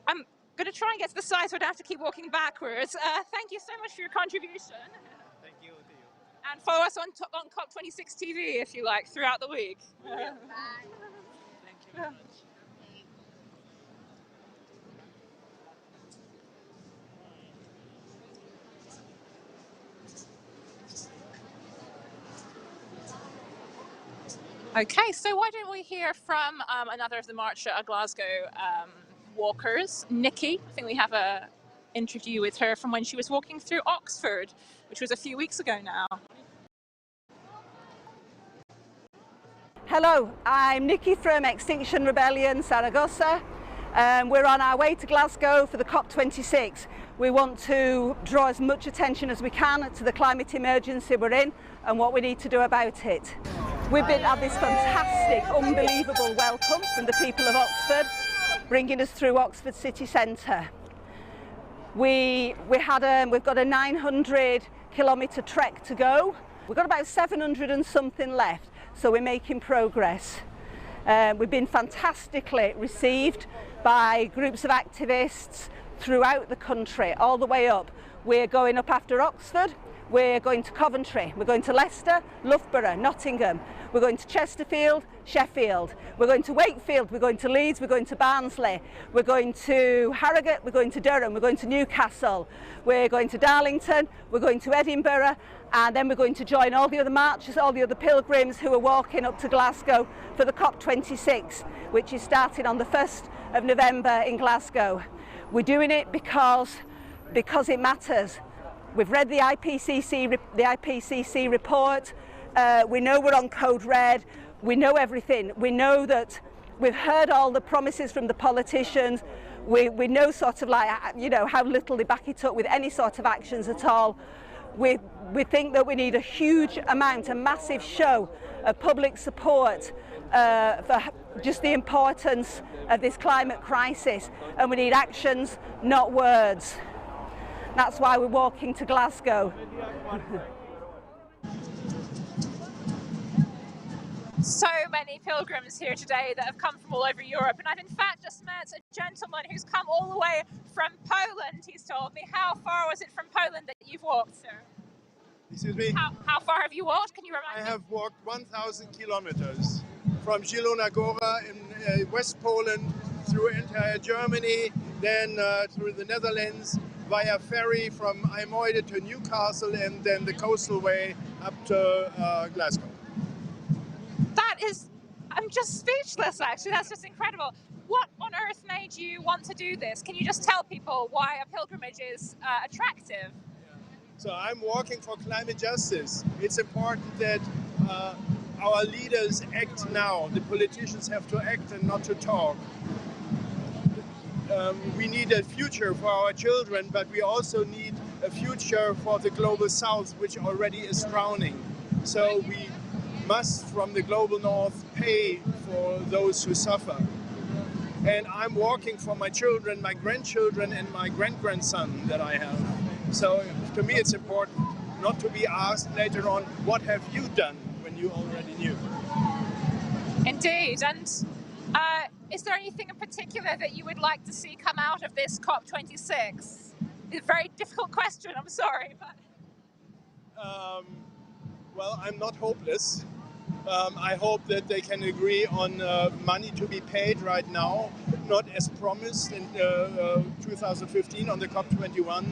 I'm going to try and get to the side so I don't have to keep walking backwards. Thank you so much for your contribution. Thank you to you. And follow us on COP26 TV if you like throughout the week. Bye. Thank you very much. Okay, so why don't we hear from another of the March at Glasgow walkers, Nikki. I think we have an interview with her from when she was walking through Oxford, which was a few weeks ago now. Hello, I'm Nikki from Extinction Rebellion, Zaragoza. We're on our way to Glasgow for the COP26. We want to draw as much attention as we can to the climate emergency we're in and what we need to do about it. We've been at this fantastic, unbelievable welcome from the people of Oxford, bringing us through Oxford city centre. We've got a 900-kilometre trek to go. We've got about 700 and something left, so we're making progress. We've been fantastically received by groups of activists throughout the country, all the way up. We're going up after Oxford, we're going to Coventry, we're going to Leicester, Loughborough, Nottingham, we're going to Chesterfield, Sheffield, we're going to Wakefield, we're going to Leeds, we're going to Barnsley, we're going to Harrogate, we're going to Durham, we're going to Newcastle, we're going to Darlington, we're going to Edinburgh, and then we're going to join all the other marchers, all the other pilgrims who are walking up to Glasgow for the COP26, which is starting on the 1st of November in Glasgow. We're doing it because it matters. We've read the IPCC report. We know we're on code red. We know everything. We know that we've heard all the promises from the politicians. We know sort of like, you know, how little they back it up with any sort of actions at all. We think that we need a huge amount, a massive show of public support for just the importance of this climate crisis, and we need actions, not words. That's why we're walking to Glasgow. So many pilgrims here today that have come from all over Europe, and I've in fact just met a gentleman who's come all the way from Poland, he's told me. How far was it from Poland that you've walked, sir? Excuse me? How far have you walked? Can you remind me? I have walked 1,000 kilometers from Zielona Góra in West Poland, through entire Germany, then through the Netherlands, via ferry from Imoide to Newcastle, and then the coastal way up to Glasgow. That is, I'm just speechless actually, that's just incredible. What on earth made you want to do this? Can you just tell people why a pilgrimage is attractive? So I'm walking for climate justice. It's important that our leaders act now. The politicians have to act and not to talk. We need a future for our children, but we also need a future for the global south, which already is drowning. So we must, from the global north, pay for those who suffer. And I'm walking for my children, my grandchildren, and my grand-grandson that I have. So to me it's important not to be asked later on, what have you done, when you already knew? Indeed, and Is there anything in particular that you would like to see come out of this COP26? It's a very difficult question, I'm sorry. But... Well, I'm not hopeless. I hope that they can agree on money to be paid right now, not as promised in 2015 on the COP21.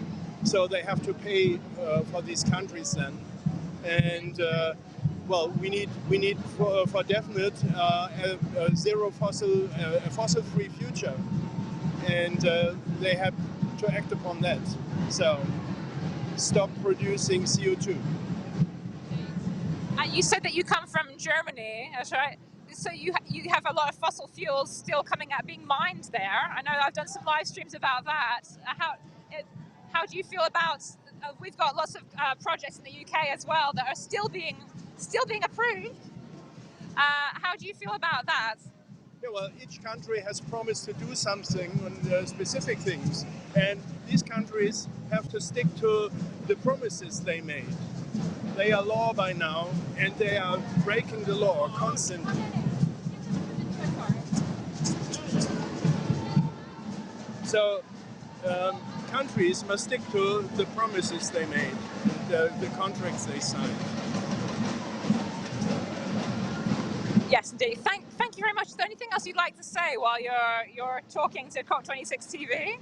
So they have to pay for these countries then. And well, we need for definite a fossil-free future, and they have to act upon that. So stop producing CO2. And you said that you come from Germany, that's right. So you have a lot of fossil fuels still coming out, being mined there. I know I've done some live streams about that. How do you feel about? We've got lots of projects in the UK as well that are still being approved. How do you feel about that? Yeah, well, each country has promised to do something on specific things, and these countries have to stick to the promises they made. They are law by now, and they are breaking the law constantly. So countries must stick to the promises they made, the contracts they signed. Yes, indeed. Thank you very much. Is there anything else you'd like to say while you're talking to COP26 TV?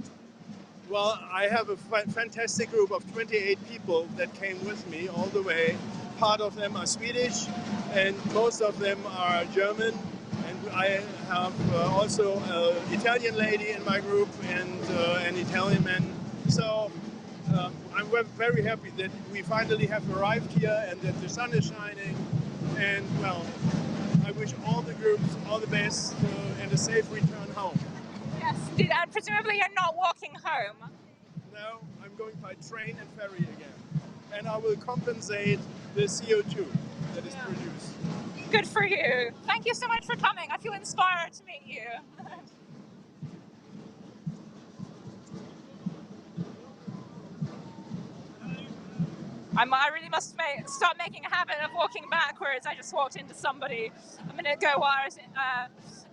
Well, I have a fantastic group of 28 people that came with me all the way. Part of them are Swedish, and most of them are German. And I have also an Italian lady in my group and an Italian man. So I'm very happy that we finally have arrived here and that the sun is shining. And well, I wish all the groups all the best and a safe return home. Yes, indeed. And presumably you're not walking home. No, I'm going by train and ferry again. And I will compensate the CO2 that is produced. Good for you. Thank you so much for coming. I feel inspired to meet you. I really must start making a habit of walking backwards. I just walked into somebody a minute ago while I was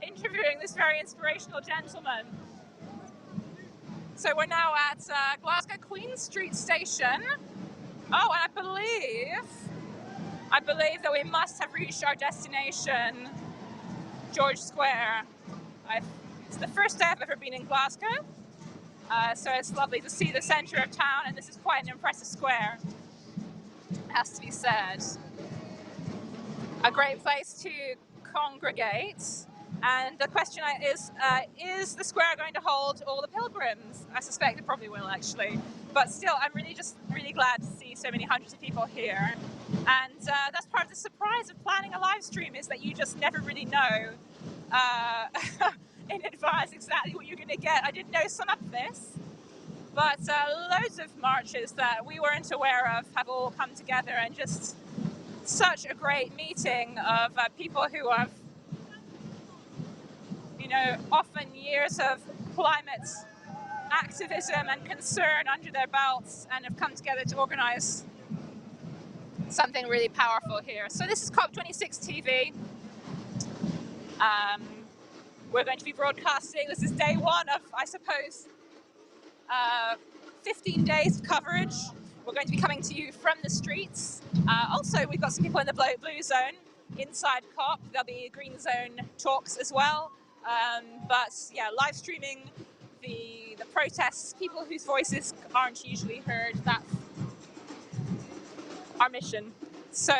interviewing this very inspirational gentleman. So we're now at Glasgow Queen Street Station. Oh, and I believe that we must have reached our destination, George Square. It's the first day I've ever been in Glasgow, so it's lovely to see the centre of town, and this is quite an impressive square, it has to be said. A great place to congregate, and the question is the square going to hold all the pilgrims? I suspect it probably will, actually, but still, I'm really glad to see so many hundreds of people here. And that's part of the surprise of planning a live stream, is that you just never really know in advance exactly what you're going to get. I didn't know some of this, but loads of marches that we weren't aware of have all come together, and just such a great meeting of people who have, often years of climate activism and concern under their belts, and have come together to organise something really powerful here. So this is COP26 TV. We're going to be broadcasting. This is day one of, I suppose, 15 days of coverage. We're going to be coming to you from the streets. Also, we've got some people in the blue zone inside COP. There'll be green zone talks as well. But yeah, live streaming the protests, people whose voices aren't usually heard. That's our mission. So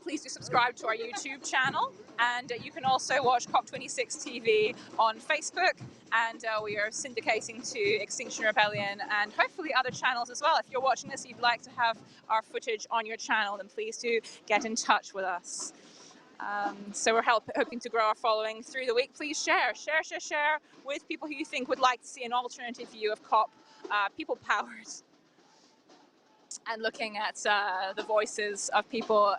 please do subscribe to our YouTube channel, and you can also watch COP26 TV on Facebook, and we are syndicating to Extinction Rebellion and hopefully other channels as well. If you're watching this and you'd like to have our footage on your channel, then please do get in touch with us. So we're hoping to grow our following through the week. Please share with people who you think would like to see an alternative view of COP, people-powered, and looking at the voices of people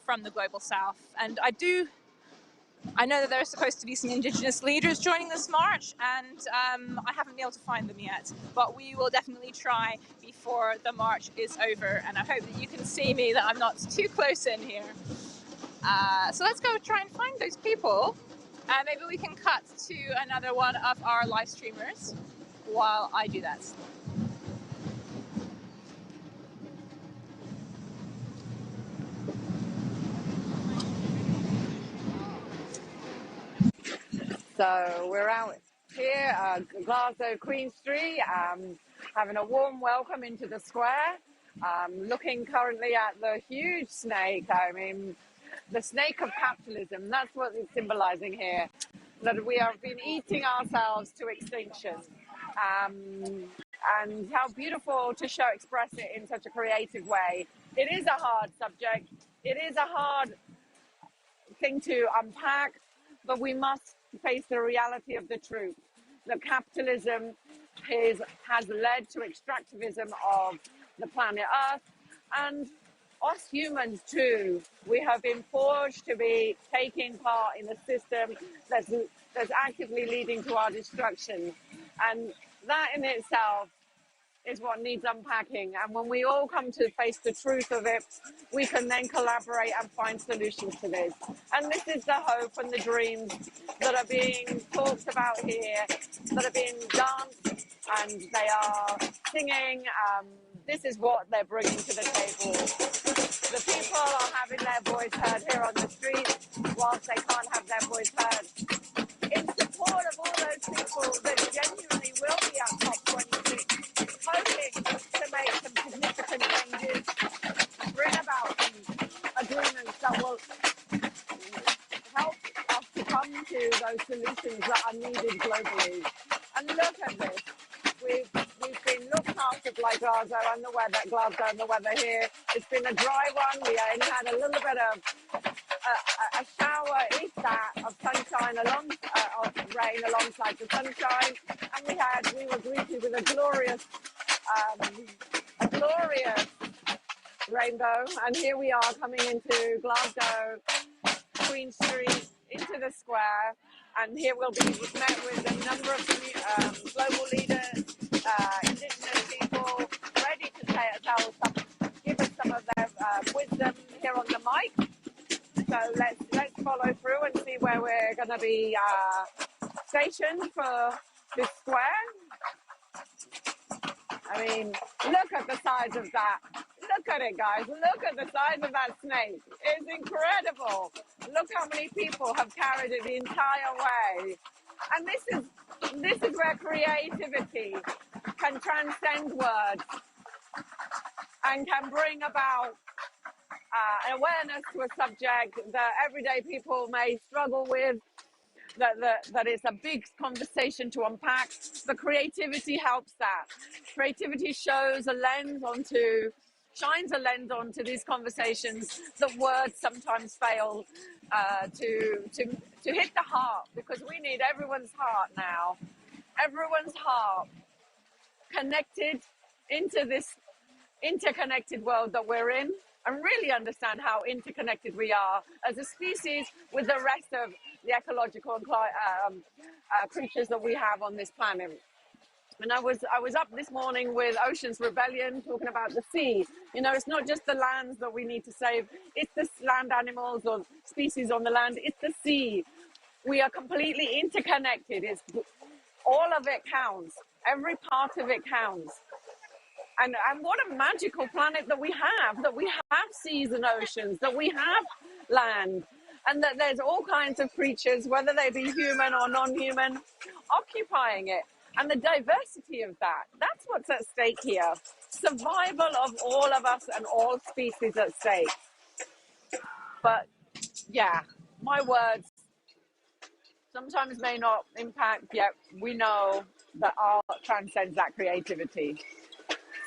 from the global south. And I know that there are supposed to be some Indigenous leaders joining this march, and I haven't been able to find them yet, but we will definitely try before the march is over, and I hope that you can see me, that I'm not too close in here. So let's go try and find those people Maybe we can cut to another one of our live streamers while I do that. So we're out here, Glasgow, Queen Street, having a warm welcome into the square. Looking currently at the huge snake. I mean, the snake of capitalism. That's what it's symbolizing here. That we have been eating ourselves to extinction. And how beautiful to express it in such a creative way. It is a hard subject. It is a hard thing to unpack, but we must face the reality of the truth. That capitalism has led to extractivism of the planet Earth, and us humans too. We have been forged to be taking part in a system that's actively leading to our destruction, and that in itself is what needs unpacking. And when we all come to face the truth of it, we can then collaborate and find solutions to this. And this is the hope and the dreams that are being talked about here, that are being danced, and they are singing. This is what they're bringing to the table. The people are having their voice heard here on the street, whilst they can't have their voice heard. In support of all those people that genuinely will be at COP26, hoping to make some significant changes, bring about some agreements that will help us to come to those solutions that are needed globally. And look at this. We've been looked after by Glasgow and the weather here. It's been a dry one. We only had a little bit of a shower, if that, of sunshine of rain alongside the sunshine, and we were greeted with a glorious rainbow. And here we are coming into Glasgow, Queen Street, into the square, and here we'll be met with a number of global leaders, Indigenous people, ready to give us some of their wisdom here on the mic. So let's follow through and see where we're going to be stationed for this square. I mean, look at the size of that. Look at it, guys. Look at the size of that snake. It's incredible. Look how many people have carried it the entire way. And this is where creativity can transcend words and can bring about awareness to a subject that everyday people may struggle with, that it's a big conversation to unpack, but creativity helps that. Creativity shines a lens onto these conversations that words sometimes fail to hit the heart, because we need everyone's heart now. Everyone's heart connected into this interconnected world that we're in, and really understand how interconnected we are as a species with the rest of the ecological creatures that we have on this planet. And I was up this morning with Ocean's Rebellion talking about the sea. You know, it's not just the lands that we need to save, it's the land animals or species on the land, it's the sea. We are completely interconnected. All of it counts. Every part of it counts. And what a magical planet that we have seas and oceans, that we have land, and that there's all kinds of creatures, whether they be human or non-human, occupying it. And the diversity of that's what's at stake here. Survival of all of us and all species at stake. But yeah, my words sometimes may not impact, yet we know that art transcends that creativity.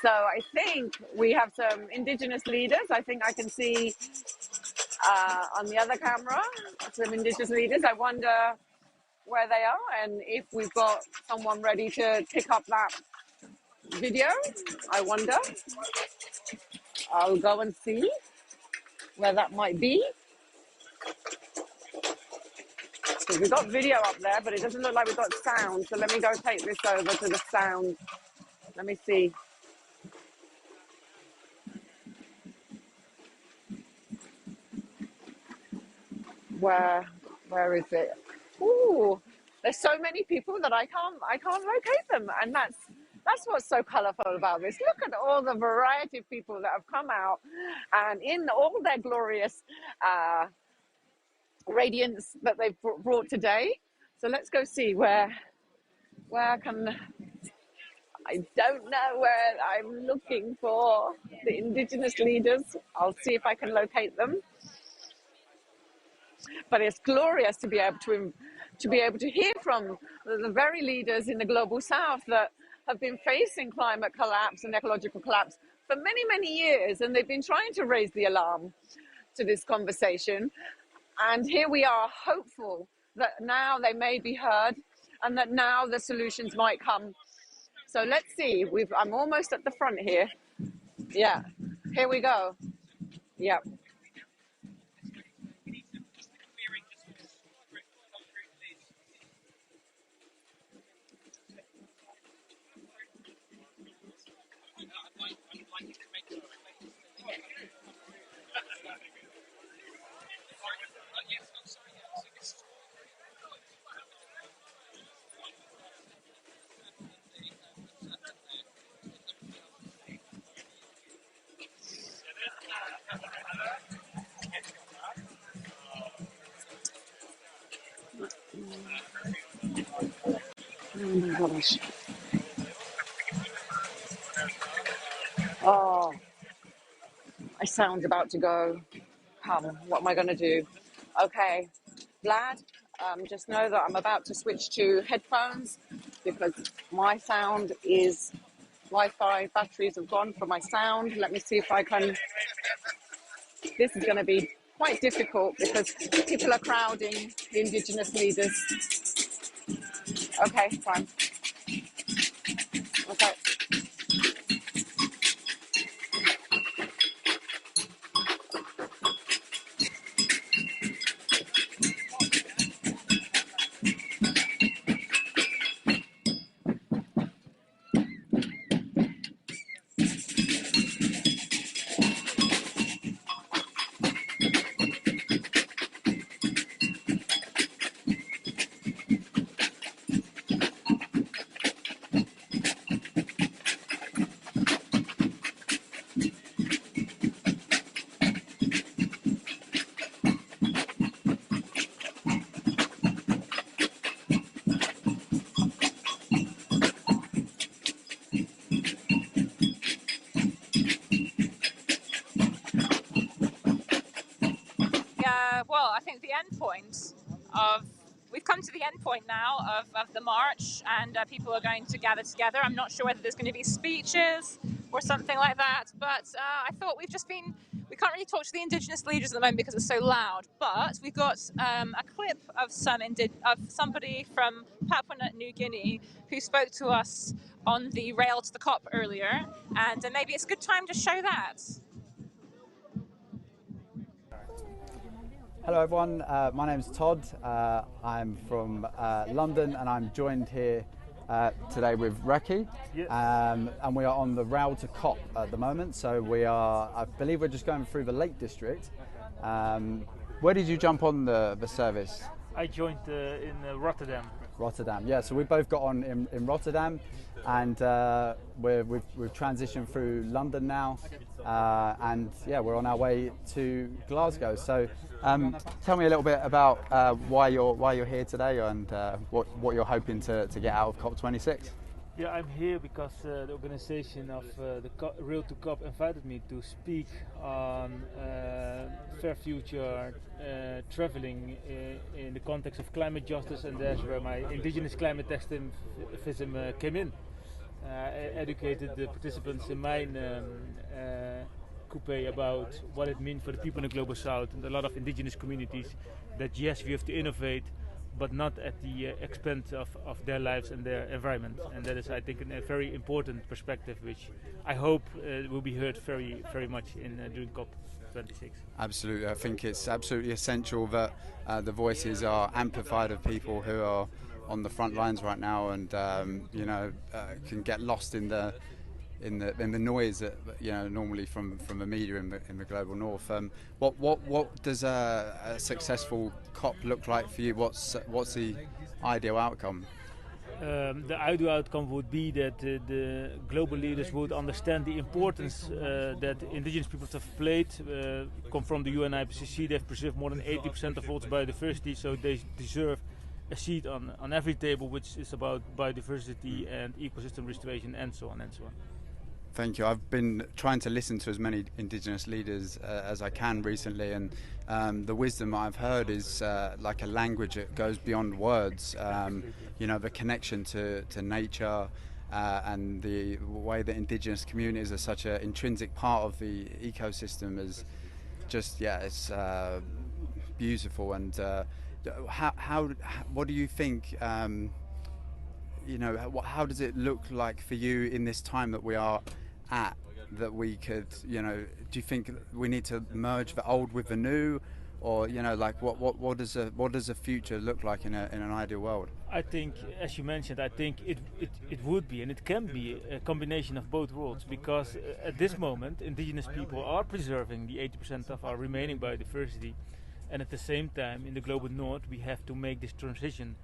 So I think we have some Indigenous leaders. I think I can see on the other camera some Indigenous leaders. I wonder where they are and if we've got someone ready to pick up that video. I wonder. I'll go and see where that might be. Because we've got video up there, but it doesn't look like we've got sound. So let me go take this over to the sound. Let me see. Where is it? Ooh, there's so many people that I can't locate them, and that's what's so colourful about this. Look at all the variety of people that have come out, and in all their glorious radiance that they've brought today. So let's go see where can. I don't know where I'm looking for the Indigenous leaders. I'll see if I can locate them. But it's glorious to be able to hear from the very leaders in the global south that have been facing climate collapse and ecological collapse for many, many years, and they've been trying to raise the alarm to this conversation. And here we are, hopeful that now they may be heard and that now the solutions might come. So let's see. I'm almost at the front here. Yeah, here we go. Yeah. Oh my gosh. Oh, my sound's about to go. What am I going to do? Okay, Vlad, just know that I'm about to switch to headphones because my sound is Wi-Fi batteries have gone for my sound. Let me see if I can. This is going to be quite difficult because people are crowding the Indigenous leaders. Okay, fine. Okay. Well, I think the end point we've come to the end point now of the march, and people are going to gather together. I'm not sure whether there's going to be speeches or something like that, but I thought we can't really talk to the Indigenous leaders at the moment because it's so loud, but we've got a clip of somebody from Papua New Guinea who spoke to us on the rail to the COP earlier, and maybe it's a good time to show that. Hello everyone, my name's Todd. I'm from London and I'm joined here today with Reki. Yes. And we are on the rail to COP at the moment. So I believe we're just going through the Lake District. Where did you jump on the service? I joined in Rotterdam. Rotterdam, yeah. So we both got on in Rotterdam, and we've transitioned through London now, and yeah, we're on our way to Glasgow. So tell me a little bit about why you're here today and what you're hoping to get out of COP26. Yeah, I'm here because the organization of the Rail to COP invited me to speak on fair future traveling in the context of climate justice, and that's where my Indigenous climate activism came in. I educated the participants in my coupe about what it means for the people in the Global South and a lot of Indigenous communities, that yes, we have to innovate, but not at the expense of their lives and their environment. And that is, I think, a very important perspective, which I hope will be heard very, very much during COP26. Absolutely, I think it's absolutely essential that the voices are amplified of people who are on the front lines right now, and can get lost in in the noise that normally from the media in the global north. What does a successful COP look like for you? What's the ideal outcome? The ideal outcome would be that the global leaders would understand the importance that indigenous peoples have played. Come from the UN IPCC, they've preserved more than 80% of world's biodiversity, so they deserve a seat on every table which is about biodiversity and ecosystem restoration and so on and so on. Thank you. I've been trying to listen to as many Indigenous leaders as I can recently, and the wisdom I've heard is like a language that goes beyond words. The connection to nature and the way that Indigenous communities are such an intrinsic part of the ecosystem is just, it's beautiful. And what do you think? How does it look like for you in this time that we are at, that we could, do you think we need to merge the old with the new, or what does a future look like in an ideal world? I think, as you mentioned, I think it would be, and it can be, a combination of both worlds, because at this moment Indigenous people are preserving the 80% of our remaining biodiversity, and at the same time in the global north we have to make this transition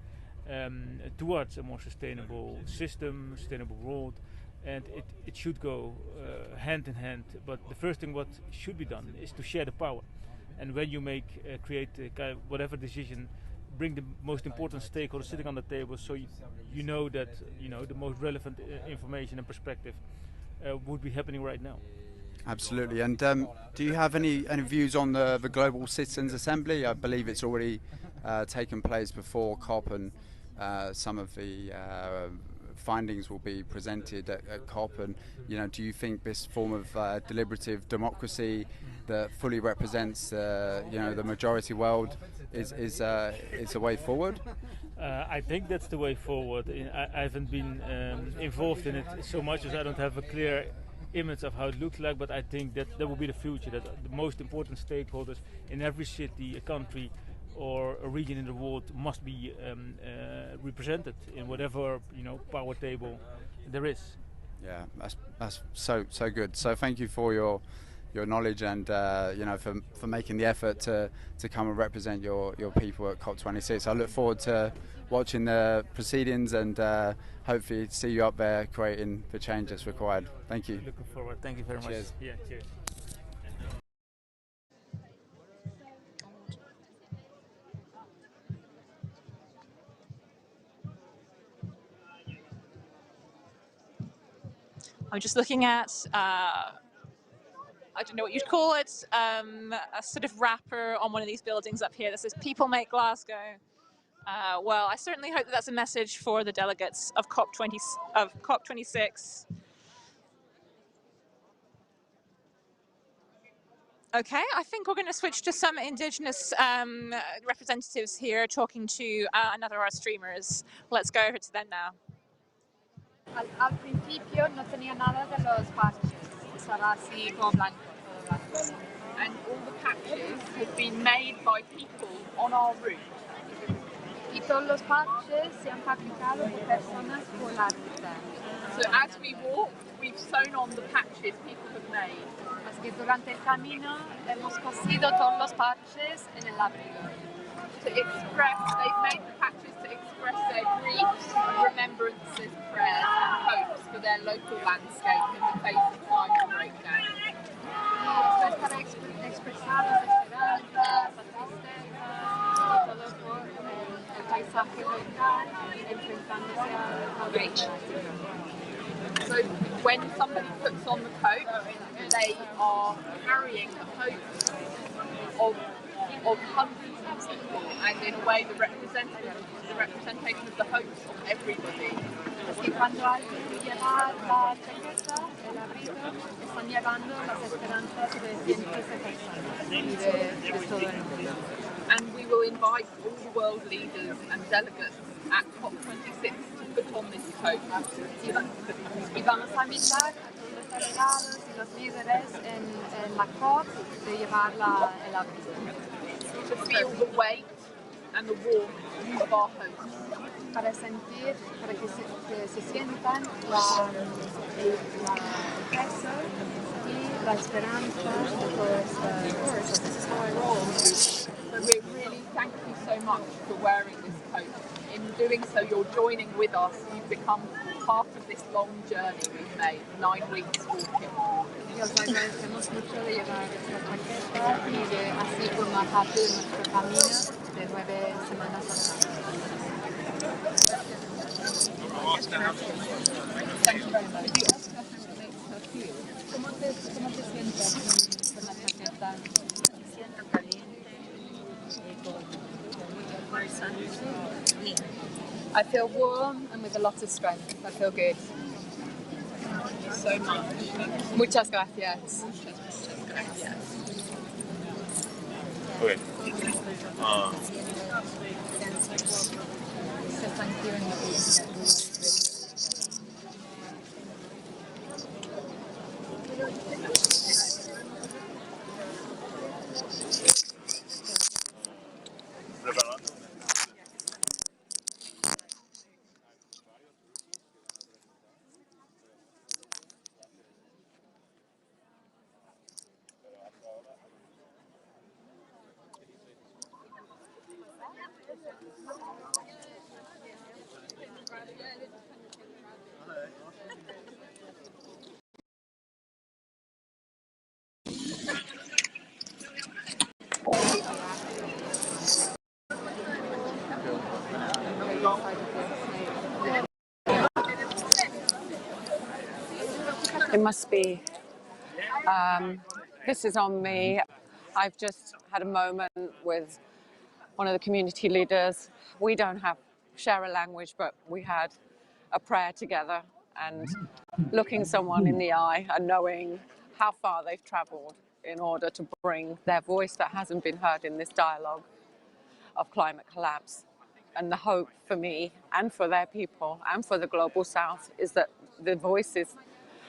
towards a more sustainable system, sustainable world, and it should go hand in hand. But the first thing what should be done is to share the power, and when you create whatever decision, bring the most important stakeholders sitting on the table, so you know that the most relevant information and perspective would be happening right now. Absolutely. And do you have any views on the Global Citizens Assembly? I believe it's already taken place before COP, and some of the findings will be presented at COP. And do you think this form of deliberative democracy that fully represents the majority world is a way forward? I think that's the way forward. I haven't been involved in it so much, as I don't have a clear image of how it looks like, but I think that will be the future, that the most important stakeholders in every city, a country or a region in the world must be represented in whatever power table there is. Yeah, that's so good. So thank you for your knowledge, and for making the effort to come and represent your people at COP26. I look forward to watching the proceedings and hopefully see you up there creating the change that's required. Thank you. Looking forward. Thank you very much. Cheers. Yeah, cheers. I'm just looking at, I don't know what you'd call it, a sort of wrapper on one of these buildings up here that says "People Make Glasgow." Well, I certainly hope that that's a message for the delegates of COP26. Okay, I think we're going to switch to some Indigenous representatives here talking to another of our streamers. Let's go over to them now. Al principio no tenía nada de los parches, estaba así como blanco, todo blanco. And all the patches have been made by people on our route. Y todos los parches se han fabricado por personas por la ruta. So as we walk, we've sewn on the patches people have made. Así que durante el camino hemos cosido todos los parches en el abrigo. To express, they've made the patches to express their griefs, remembrances, prayers and hopes for their local landscape in the face of climate breakdown. Esto es para expresar las esperanzas, la tristeza, y todo por el paisaje local, enfrentándose al cambio. So when somebody puts on the coat, they are carrying the hopes of hundreds of people, and in a way the representation of the hopes of everybody. Así cuando alguien lleva la chaqueta, el abrigo, están llevando las esperanzas de cientos de personas y de todo el mundo. And we will invite all the world leaders and delegates at COP26 to put on this coat. Y vamos a invitar a todos los delegados y los líderes en la COP de llevar el abrigo. To feel the weight and the warmth of our host. Para que se sientan el peso y la esperanza de todo esto. This is how I roll. So we really thank you so much for wearing this coat. In doing so, you're joining with us. You've become part of this long journey we've made, 9 weeks walking. Y os agradecemos mucho de llevar esta chaqueta y de así formar parte de nuestro camino de 9 semanas atrás. Thank you very much. You asked her how it makes her feel. ¿Cómo te sientes con la chaqueta? Me siento caliente y con mucha fuerza. I feel warm and with a lot of strength. I feel good. Thank you so much. Muchas gracias. Muchas gracias. Okay. So thank you and It must be. This is on me. I've just had a moment with one of the community leaders. We don't share a language, but we had a prayer together, and looking someone in the eye and knowing how far they've travelled in order to bring their voice that hasn't been heard in this dialogue of climate collapse. And the hope for me and for their people and for the global south is that the voices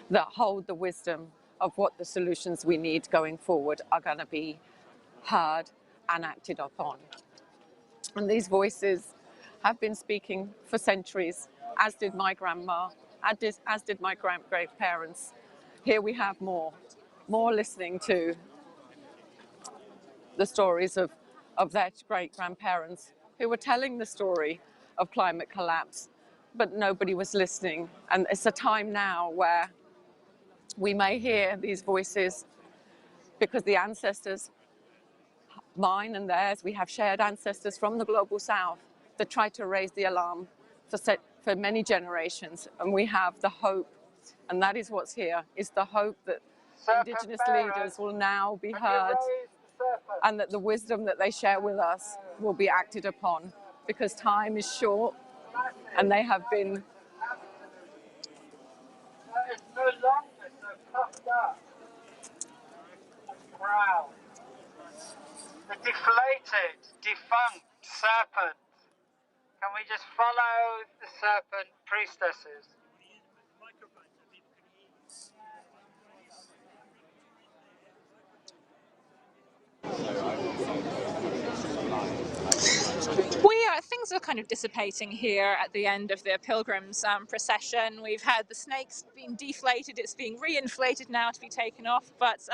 that hold the wisdom of what the solutions we need going forward are going to be heard and acted upon. And these voices have been speaking for centuries, as did my grandma, as did my great-grandparents. Here we have more listening to the stories of their great-grandparents who were telling the story of climate collapse, but nobody was listening. And it's a time now where we may hear these voices because the ancestors, mine and theirs, we have shared ancestors from the global south that tried to raise the alarm for many generations. And we have the hope, and that is what's here, is the hope that Indigenous leaders will now be heard and that the wisdom that they share with us will be acted upon, because time is short and they have been proud. The deflated, defunct serpent. Can we just follow the serpent priestesses? Things are kind of dissipating here at the end of the Pilgrims procession. We've had the snakes being deflated, it's being reinflated now to be taken off, but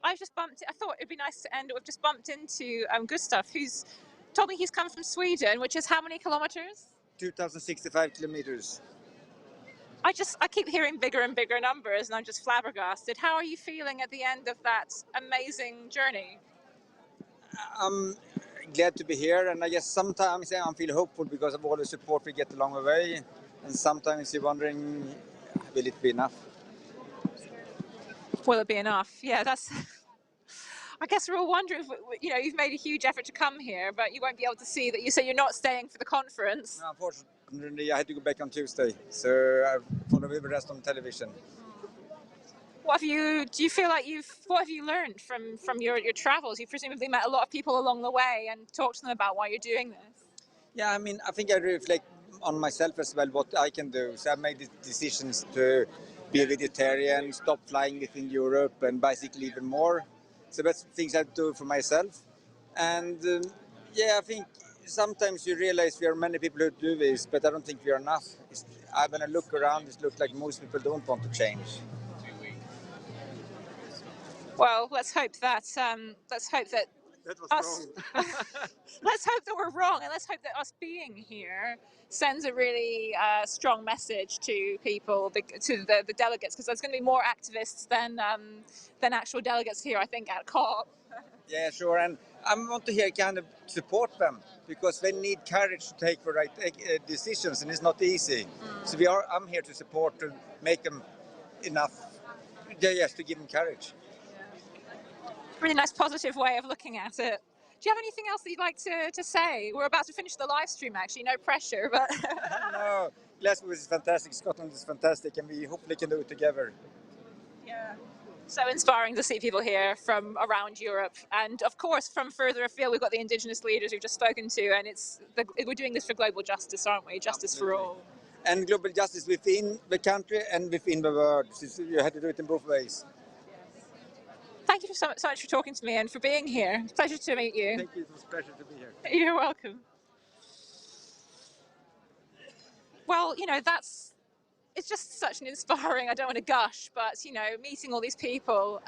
I thought it'd be nice to end it. We've just bumped into Gustav, who's told me he's come from Sweden, which is how many kilometers? 2,065 kilometers. I keep hearing bigger and bigger numbers and I'm just flabbergasted. How are you feeling at the end of that amazing journey? I'm glad to be here, and I guess sometimes I feel hopeful because of all the support we get along the way, and sometimes you're wondering, will it be enough? Will it be enough? Yeah, that's... I guess we're all wondering if, you've made a huge effort to come here, but you won't be able to see that. You say you're not staying for the conference. No, unfortunately, I had to go back on Tuesday, so I followed the rest on television. What have you learned from your travels? You presumably met a lot of people along the way and talked to them about why you're doing this. Yeah, I mean, I think I reflect on myself as well, what I can do. So I made the decisions to be a vegetarian, stop flying within Europe, and bicycle even more. So that's things I do for myself. And yeah, I think sometimes you realize we are many people who do this, but I don't think we are enough. When I look around, it looks like most people don't want to change. Well, let's hope that That was us. Let's hope that we're wrong, and let's hope that us being here sends a really strong message to people, to the delegates, because there's going to be more activists than actual delegates here, I think, at COP. Yeah, sure, and I want to hear kind of support them because they need courage to take the right decisions, and it's not easy. So I'm here to support to make them enough, yes, to give them courage. Really nice, positive way of looking at it. Do you have anything else that you'd like to say? We're about to finish the live stream, actually. No pressure, but no, Glasgow is fantastic. Scotland is fantastic, and we hopefully can do it together. Yeah. So inspiring to see people here from around Europe, and of course from further afield. We've got the Indigenous leaders we've just spoken to, and we're doing this for global justice, aren't we? Justice Absolutely. For all. And global justice within the country and within the world. So you have to do it in both ways. Thank you so much for talking to me and for being here. It's a pleasure to meet you. Thank you. It was a pleasure to be here. You're welcome. Well, it's just such an inspiring, I don't want to gush, but, meeting all these people,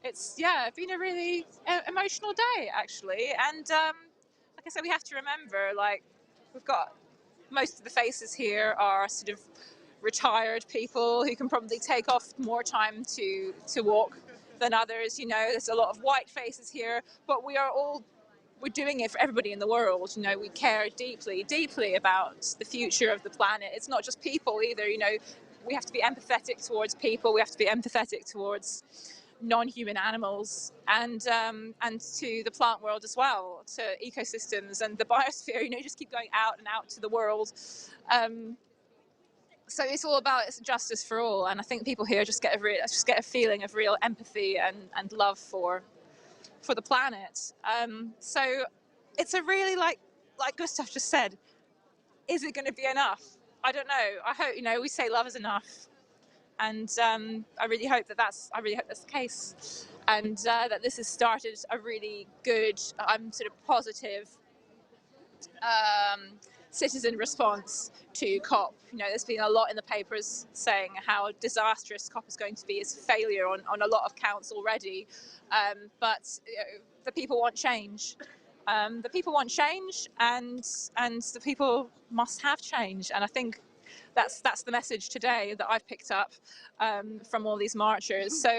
it's been a really emotional day, actually. And like I said, we have to remember, we've got most of the faces here are sort of retired people who can probably take off more time to walk than others. There's a lot of white faces here, but we're doing it for everybody in the world. We care deeply, deeply about the future of the planet. It's not just people either. We have to be empathetic towards people. We have to be empathetic towards non-human animals and to the plant world as well, to ecosystems and the biosphere. Just keep going out and out to the world. So it's all about justice for all, and I think people here just get a feeling of real empathy and love for the planet. So it's a really, like Gustav just said, is it going to be enough? I don't know. I hope we say love is enough, and I really hope that's the case, and that this has started a really good, sort of positive citizen response to COP. There's been a lot in the papers saying how disastrous COP is going to be. It's a failure on a lot of counts already, but the people want change. The people want change, and the people must have change. And I think that's the message today that I've picked up from all these marchers. So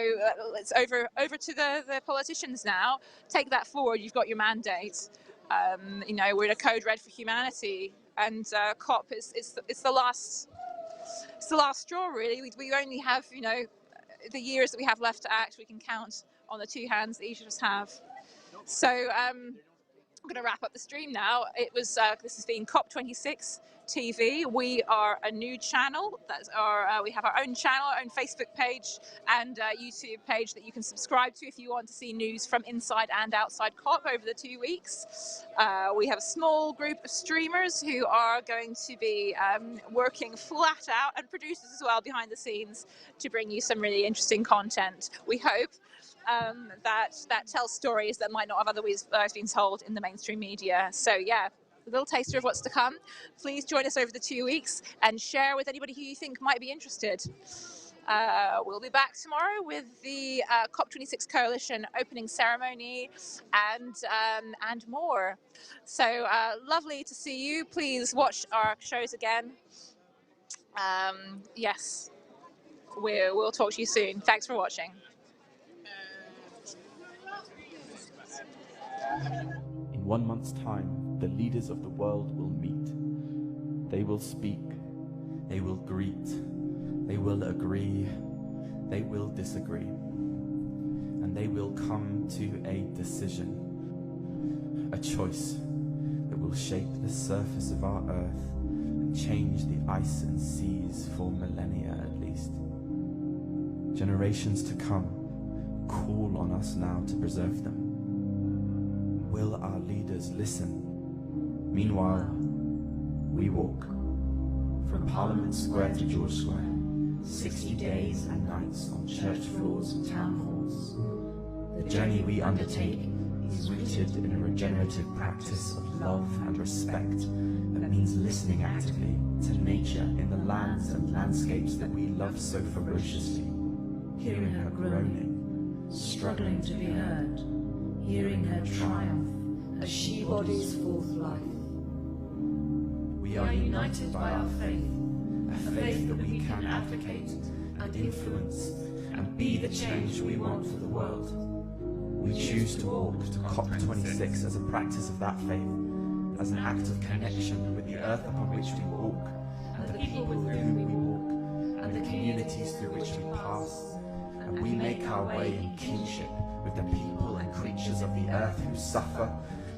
it's over to the politicians now. Take that forward. You've got your mandate. We're in a code red for humanity, and COP it's the last straw, really. We only have the years that we have left to act. We can count on the two hands that each of us have. So I'm going to wrap up the stream now. This has been COP26 TV. We are a new channel. We have our own channel, our own Facebook page and YouTube page that you can subscribe to if you want to see news from inside and outside COP over the 2 weeks. We have a small group of streamers who are going to be working flat out, and producers as well behind the scenes, to bring you some really interesting content. We hope that tells stories that might not have otherwise been told in the mainstream media. So yeah, a little taster of what's to come. Please join us over the 2 weeks and share with anybody who you think might be interested. We'll be back tomorrow with the COP26 Coalition opening ceremony and more. So lovely to see you. Please watch our shows again. Yes, we'll talk to you soon. Thanks for watching. In 1 month's time, the leaders of the world will meet. They will speak, they will greet, they will agree, they will disagree, and they will come to a decision, a choice that will shape the surface of our earth and change the ice and seas for millennia at least. Generations to come call on us now to preserve them. Will our leaders listen? Meanwhile, we walk from Parliament Square to George Square, 60 days and nights on church floors and town halls. The journey we undertake is rooted in a regenerative practice of love and respect that means listening actively to nature in the lands and landscapes that we love so ferociously, hearing her groaning, struggling to be heard, hearing her triumph as she bodies forth life. We are united by our faith, a faith that we can advocate and influence and be the change we want for the world. We choose to walk to COP26 as a practice of that faith, as an act of connection with the earth upon which we walk, and the people with whom we walk, and the communities through which we pass, and we make our way in kinship with the people and creatures of the earth who suffer,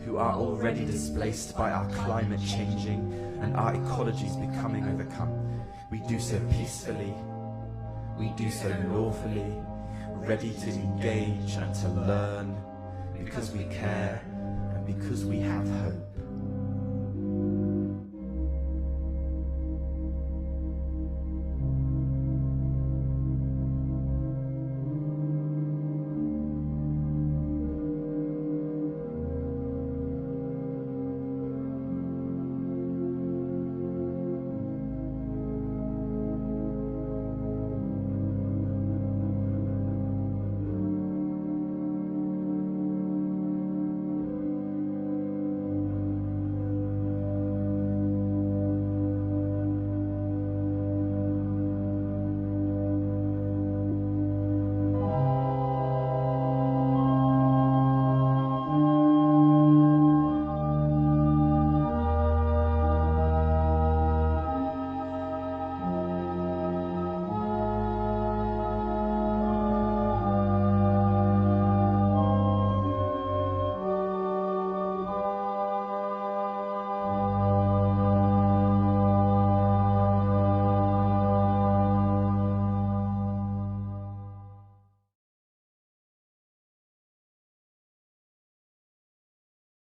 who are already displaced by our climate changing and our ecologies becoming overcome. We do so peacefully, we do so lawfully, ready to engage and to learn, because we care and because we have hope.